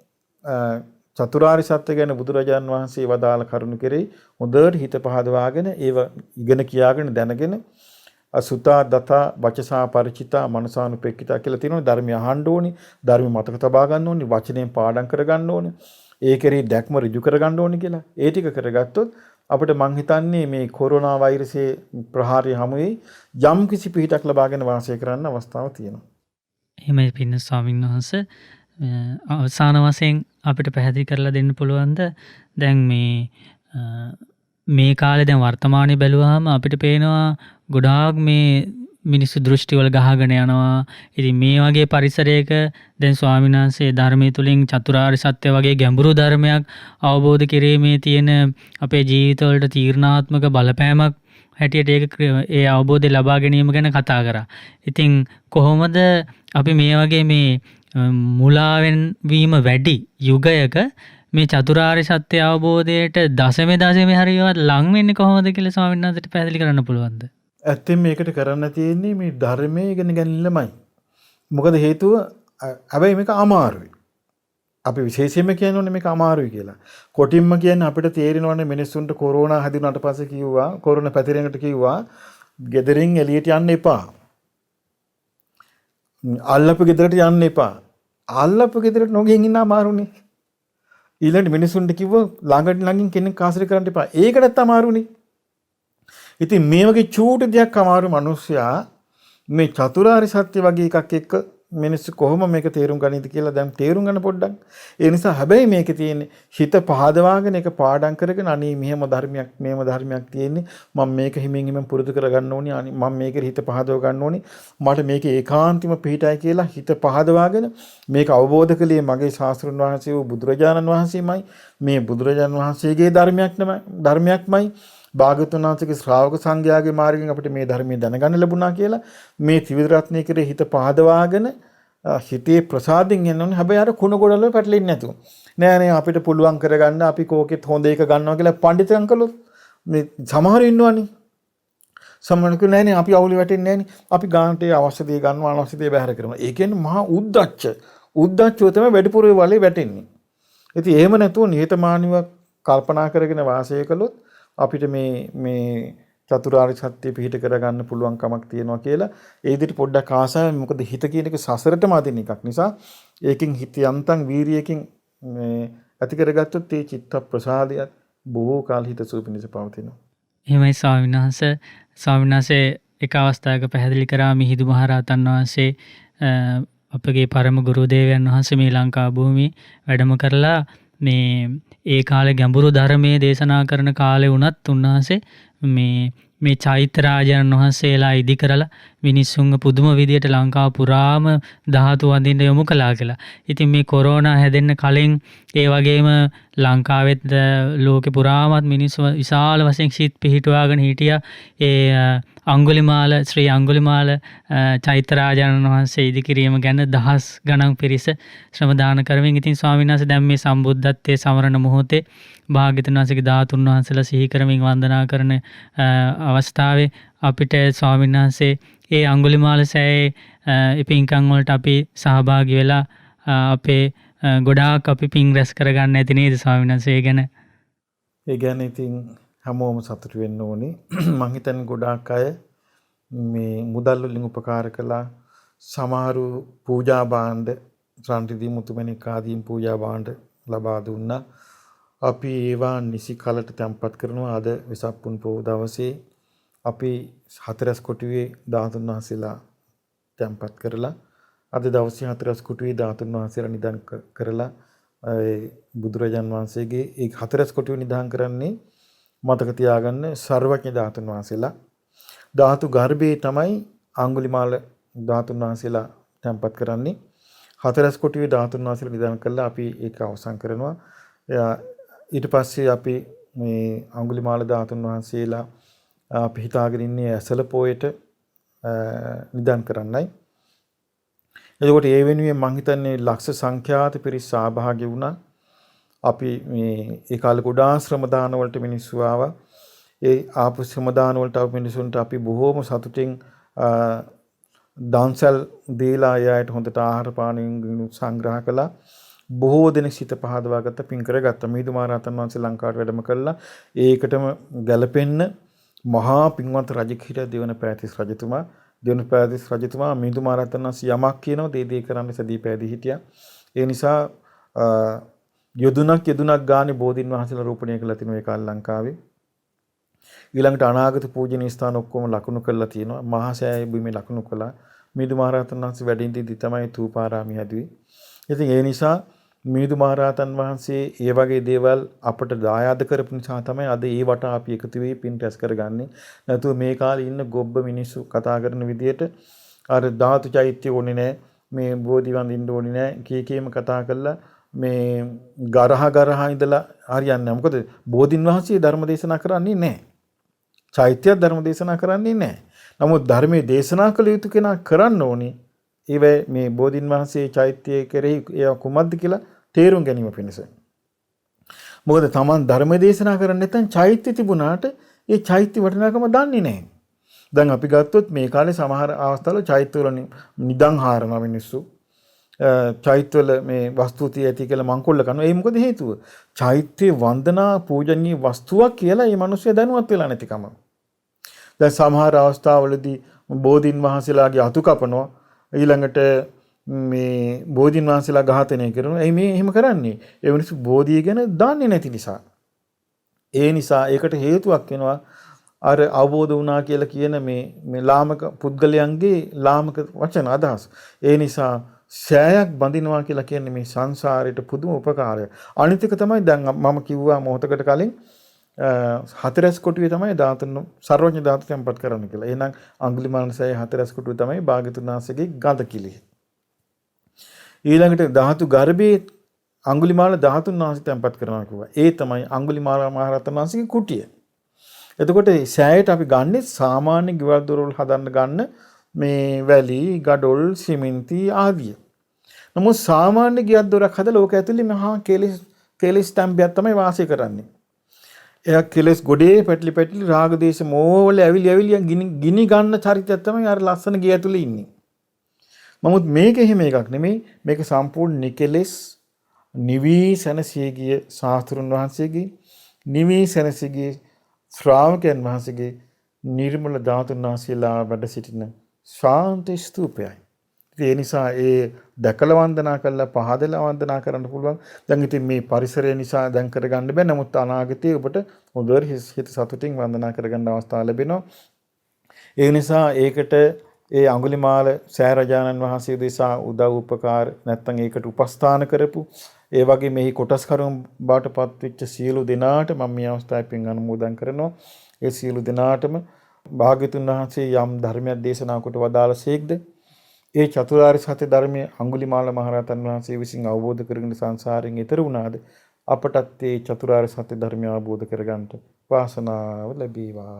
චතුරාර්ය සත්‍ය ගැන බුදුරජාන් වහන්සේ වදාළ කරුණු කෙරෙහි හොඳට හිත පහදවාගෙන ඒව ඉගෙන කියාගෙන දැනගෙන අසුතා දතා වචසා ಪರಿචිතා මනසානුපෙක්කිතා කියලා තියෙනවා. ධර්මය අහන්න ඕනි, ධර්ම මතක තබා ගන්න ඕනි, වචනයෙන් පාඩම් කර ගන්න ඕනි, ඒ කෙරෙහි දැක්ම ඍජු කර ගන්න ඕනි කියලා. ඒ ටික කරගත්තොත් අපිට මං හිතන්නේ මේ කොරෝනා වෛරසයේ ප්‍රහාරය හමුවේ යම් කිසි පිහිටක් ලබාගෙන වාසය කරන්න අවස්ථාවක් තියෙනවා. එහෙමයි පින්න ස්වාමීන් වහන්සේ. අවසාන වශයෙන් අපිට පැහැදිලි කරලා දෙන්න පුළුවන්ද දැන් මේ කාලේ දැන් වර්තමානයේ බැලුවාම අපිට පේනවා ගොඩාක් මේ මිනිස්සු දෘෂ්ටිවල ගහගෙන යනවා. ඉතින් මේ වගේ පරිසරයක දැන් ස්වාමීන් වහන්සේ ධර්මයේ තුලින් චතුරාර්ය සත්‍ය වගේ ගැඹුරු ධර්මයක් අවබෝධ කිරීමේ තියෙන අපේ ජීවිතවලට තීරණාත්මක බලපෑමක් හැටියට ඒ අවබෝධය ලබා ගැනීම ගැන කතා කරා. ඉතින් කොහොමද අපි මේ වගේ මේ මුලාවෙන් වීම වැඩි යුගයක මේ චතුරාර්ය සත්‍ය අවබෝධයට දශමේ හරියවත් ලං වෙන්නේ කොහොමද කියලා ස්වාමීන් වහන්සේට පැහැදිලි කරන්න පුළුවන්ද? ඇත්තෙන් මේකට කරන්න තියෙන්නේ මේ ධර්මයේ ඉගෙන ගැනීමයි. මොකද හේතුව හැබැයි මේක අමාරුයි. අපි විශේෂයෙන්ම කියනෝනේ මේක අමාරුයි කියලා. කොටින්ම කියන්නේ අපිට තේරෙනවනේ මිනිස්සුන්ට කොරෝනා හැදුනාට පස්සේ කිව්වා කොරෝනා පැතිරෙනකට කිව්වා ගෙදරින් එළියට යන්න එපා. අල්ලපු ගෙදරට යන්න එපා. අල්ලපු ගෙදරට නොගෙන් ඉන්න අමාරුනේ. ඊළඟ මිනිසුන්ට කිව්ව ළඟින් කෙනෙක් ආශ්‍රය කරන්න එපා. ඒකටත් අමාරුනේ. ඉතින් මේ වගේ චූටි දෙයක් අමාරු මිනිස්සයා මේ චතුරාර්ය සත්‍ය වගේ එකක් එක්ක මිනිස්සු කොහොම මේක තේරුම් ගන්නද කියලා දැන් තේරුම් ගන්න පොඩ්ඩක්. ඒ නිසා හැබැයි මේකේ තියෙන්නේ හිත පහදවාගෙන ඒක පාඩම් කරගෙන අනේ මෙහෙම ධර්මයක් තියෙන්නේ මම මේක හිමින් පුරුදු කරගන්න ඕනි. අනේ මම මේකේ හිත පහදව ගන්න ඕනි. මට මේක ඒකාන්තම පිහිටයි කියලා හිත පහදවාගෙන මේක අවබෝධ කළේ මගේ ශාස්ත්‍රඥ වහන්සේ වූ බුදුරජාණන් වහන්සේමයි. මේ බුදුරජාණන් වහන්සේගේ ධර්මයක්මයි. භාග්‍යවතුන් වහන්සේගේ ශ්‍රාවක සංඝයාගේ මාර්ගයෙන් අපිට මේ ධර්මයේ දැනගන්න ලැබුණා කියලා මේ ත්‍රිවිධ රත්නයේ කෙරේ හිත පහදවාගෙන හිතේ ප්‍රසාදෙන් යනෝනේ. හැබැයි අර කුණ ගොඩවල පැටලෙන්නේ නැතුව. නෑ අපිට පුළුවන් කරගන්න අපි කෝකෙත් හොඳ එක ගන්නවා කියලා පඬිතුකම් කළොත් මේ සමහර ඉන්නවනේ. සමහර කෙනෙක් නෑනේ අපි අවුල වැටෙන්නේ නෑනේ. අපි ගානට අවශ්‍ය දේ ගන්නවා අනවශ්‍ය දේ බැහැර කරනවා. ඒ කියන්නේ මහා උද්දච්චව තමයි වැඩිපුර වලේ වැටෙන්නේ. ඉතින් එහෙම නැතුව නිහතමානීව කල්පනා කරගෙන වාසය කළොත් අපිට මේ චතුරාර්ය සත්‍ය පිහිට කරගන්න පුළුවන් කමක් තියෙනවා කියලා ඒ විදිහට පොඩ්ඩක් ආසාවෙන් මොකද හිත කියන එක සසරටම අදින එකක් නිසා ඒකෙන් හිත යන්තම් වීරියකින් ඇති කරගත්තොත් ඒ චිත්ත ප්‍රසාදයත් බොහෝ කාල හිත සූපිනිස පවතිනවා. එහෙමයි ස්වාමීන් වහන්සේ එක අවස්ථාවක පැහැදිලි කරා මිහිඳු මහරහතන් වහන්සේ අපගේ පරම ගුරු දේවයන් වහන්සේ මේ ලංකා භූමියේ වැඩම කරලා මේ ඒ කාලේ ගැඹුරු ධර්මයේ දේශනා කරන කාලේ වුණත් උන්වහන්සේ මේ චෛත්‍ය රාජයන් වහන්සේලා ඉදි කරලා මිනිස්සුන්ව පුදුම විදියට ලංකාව පුරාම ධාතු වඳින්න යොමු කළා කියලා. ඉතින් මේ කොරෝනා හැදෙන්න කලින් ඒ වගේම ලංකාවෙත් ලෝකෙ පුරාමත් මිනිස්සු විශාල වශයෙන් සිත් පිහිටුවාගෙන හිටියා. ඒ ශ්‍රී අඟුලිමාල චෛත්‍ය රාජයන් වහන්සේ ඉදි කිරීම ගැන දහස් ගණන් පිරිස ශ්‍රම දාන කරමින් ඉතින් ස්වාමීන් වහන්සේ දැන් මේ සම්බුද්ධත්වයේ සමරන මොහොතේ භාග්‍යවතුන් වහන්සේගේ ධාතුන් වහන්සේලා සිහි කරමින් වන්දනා කරන අවස්ථාවේ අපිට ස්වාමීන් වහන්සේ ඒ අඟුලිමාල සෑයේ පින්කම් වලට අපි සහභාගී වෙලා අපේ ගොඩාක් අපි පින් රැස් කරගන්න ඇති නේද ස්වාමීන් වහන්සේ ගැන? ඒ ගැන ඉතින් හැමෝම සතුටු වෙන්න ඕනේ. මං හිතන්නේ ගොඩාක් අය මේ මුදල් වලින් උපකාර කළා. සමහරු පූජා භාණ්ඩ රන්රිදී මුතුමැණික් ආදීන් පූජා භාණ්ඩ ලබා දුන්නා. අපි ඒවා නිසි කලට තැන්පත් කරනවා. අද වෙසක් පුන් පොහොව දවසේ අපි හතරස් කොටුවේ ධාතුන් වහන්සේලා තැන්පත් කරලා අද දවසේ හතරස් කොටුවේ ධාතුන් වහන්සේලා නිදන් කරලා බුදුරජාන් වහන්සේගේ ඒ හතරස් කොටුවේ නිදන් කරන්නේ මතක තියාගන්න සර්වඥ ධාතුන් වහන්සේලා. ධාතු ගර්භයේ තමයි අඟුලිමාල ධාතුන් වහන්සේලා තැන්පත් කරන්නේ. හතරස් කොටුවේ ධාතුන් වහන්සේලා නිදන් කළා අපි ඒක අවසන් කරනවා. ඊට පස්සේ අපි මේ අඟුලිමාල ධාතුන් වහන්සේලා අපි හිතාගෙන ඉන්නේ ඇසල පොයට නිදන් කරන්නයි. එතකොට ඒ වෙනුවෙන් මං හිතන්නේ ලක්ෂ සංඛ්‍යාත පිරිස් සහභාගී වුණා. අපි මේ ඒ කාලේ ගොඩාක් ශ්‍රම දාන වලට මිනිස්සු ආවා. ඒ ආපු ශ්‍රම දාන වලට ආපු මිනිසුන්ට අපි බොහෝම සතුටින් දන්සල් දීලා අයට හොඳට ආහාර පාන සංග්‍රහ කළා. බොහෝ දෙනෙක් සිත පහදවාගත්ත පින් කරගත්ත. මිහිඳු මහරහතන් වහන්සේ ලංකාවට වැඩම කළා. ඒකටම ගැලපෙන්න මහා පින්වත් රජෙක් හිටිය දෙවන පෑතිස් රජතුමා. දෙවන පෑතිස් රජතුමා මිහිඳු මහරහතන් වහන්සේ යමක් කියනවා දේ කරන්න සදී පෑදී හිටියා. ඒ නිසා යදුනක් ගානේ බෝධින් වහන්සේලා රෝපණය කළා තිනු ඒ කාලේ ලංකාවේ. ඊළඟට අනාගත පූජනීය ස්ථාන ඔක්කොම ලකුණු කරලා තියෙනවා. මහා සෑය බිමේ ලකුණු කළා. මිහිඳු මහරහතන් වහන්සේ වැඩ ඉඳිද්දි තමයි තූපාරාමී හැදුවේ. ඉතින් ඒ නිසා මිහිඳු මහරහතන් වහන්සේ ඒ වගේ දේවල් අපට දායාද කරපු නිසා තමයි අද ඒ වට අපි එකතු වෙයි පින් රැස් කරගන්නේ. නැතුව මේ කාලේ ඉන්න ගොබ්බ මිනිස්සු කතා කරන විදියට අර ධාතු චෛත්‍ය ඕනේ නැහැ. මේ බෝධි වඳින්න ඕනේ නැහැ. කීකේම කතා කළා මේ ගරහා ඉඳලා හරියන්නේ නැහැ. මොකද බෝධින් වහන්සේ ධර්ම දේශනා කරන්නේ නැහැ. චෛත්‍යයක් ධර්ම දේශනා කරන්නේ නැහැ. නමුත් ධර්මයේ දේශනා කළ යුතු කෙනා කරන්න ඕනේ. ඒ මේ බෝධින් වහන්සේ චෛත්‍යයේ කෙරෙහි ඒ කුමක්ද කියලා තේරුම් ගැනීම පිණිස. මොකද තමන් ධර්ම දේශනා කරන්නේ නැත්නම් චෛත්‍ය තිබුණාට ඒ චෛත්‍ය වටිනාකම දන්නේ නැහැ. දැන් අපි ගත්තොත් මේ කාලේ සමහර අවස්ථාවල චෛත්‍යවල නිදන් හාරනවා මිනිස්සු. චෛත්‍යවල මේ වස්තු තියටි කියලා මංකොල්ල කරනවා. ඒ මොකද හේතුව? චෛත්‍ය වන්දනා පූජනීය වස්තුවක් කියලා මේ මිනිස්සු දැනුවත් වෙලා නැතිකම. දැන් සමහර අවස්ථාවලදී බෝධීන් වහන්සේලාගේ අතු කපනවා. ඊළඟට මේ බෝධීන් වහන්සේලා ඝාතනය කරනවා. එයි මේ එහෙම කරන්නේ. ඒ මිනිස්සු බෝධිය ගැන දන්නේ නැති නිසා. ඒ නිසා ඒකට හේතුවක් වෙනවා අර අවබෝධ වුණා කියලා කියන මේ ලාමක පුද්ගලයන්ගේ ලාමක වචන අදහස්. ඒ නිසා සෑයක් බඳිනවා කියලා කියන්නේ මේ සංසාරයට පුදුම උපකාරයක්. අනිත් එක තමයි දැන් මම කිව්වා මොහොතකට කලින් හතරස් කොටුවේ තමයි ධාතුන් සර්වඥ ධාතු සම්පත් කරන්න කියලා. එහෙනම් අඟුලිමාල සෑය හතරස් කොටුවේ තමයි භාග්‍යතුන් වහන්සේගේ ගඳ කිලිය. ඊළඟට ධාතු ගර්භයේ අඟුලිමාල ධාතුන් වහන්සේ තැන්පත් කරනවා කිව්වා. ඒ තමයි අඟුලිමාල මහරහතන් වහන්සේගේ කුටිය. එතකොට සෑයට අපි ගන්නෙ සාමාන්‍ය ගෙවල් දොරවල් හදන්න ගන්න මේ වැලි, ගඩොල්, සිමෙන්ති ආදිය. නමුත් සාමාන්‍ය ගෙයක් දොරක් හදලා ඕක ඇතුලේ මහා කෙලෙස් තම්බියක් තමයි වාසය කරන්නේ. එයා කෙලෙස් ගොඩේ පැටලි රාග දේශ මෝහ වල ඇවිලි ගිනි ගන්න චරිතයක් තමයි අර ලස්සන ගේ ඇතුලේ ඉන්නේ. නමුත් මේක එහෙම එකක් නෙමෙයි. මේක සම්පූර්ණ නිකෙලෙස් නිවී සැනසී ගිය ශාස්ත්‍රුන් වහන්සේගේ නිවී සැනසී ගිය ශ්‍රාවකයන් වහන්සේගේ නිර්මල ධාතුන් වහන්සේලා වැඩ සිටින ශාන්ත ස්තූපයයි. ඒ නිසා ඒ දැකලා වන්දනා කරලා පහදලා වන්දනා කරන්න පුළුවන්. දැන් ඉතින් මේ පරිසරය නිසා දැන් කරගන්න බෑ. නමුත් අනාගතයේ ඔබට හොඳට හිත සතුටින් වන්දනා කරගන්න අවස්ථාව ලැබෙනවා. ඒ නිසා ඒකට ඒ අඟුලිමාල සෑරජානන් වහන්සේ දෙසා උදව් උපකාර නැත්නම් ඒකට උපස්ථාන කරපු ඒ වගේ මෙහි කොටස්කරුන් බාටපත් වෙච්ච සියලු දෙනාට මම මේ අවස්ථාවේ පින් අනුමෝදන් කරනවා. ඒ සියලු දෙනාටම භාග්‍යතුන් වහන්සේ යම් ධර්මයක් දේශනා කොට වදාළසේක්ද ඒ චතුරාර්ය සත්‍ය ධර්මයේ අඟුලිමාල මහරහතන් වහන්සේ විසින් අවබෝධ කරගෙන සංසාරයෙන් ඈතර වුණාද අපටත් ඒ චතුරාර්ය සත්‍ය ධර්මය අවබෝධ කරගන්නට වාසනාව ලැබේවා.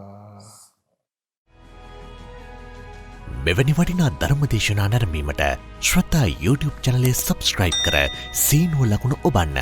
මෙවැනි වටිනා ධර්මදේශනා නැරඹීමට ශ්‍රද්ධා YouTube චැනලය සබ්ස්ක්‍රයිබ් කර සීනුව ලකුණ ඔබන්න.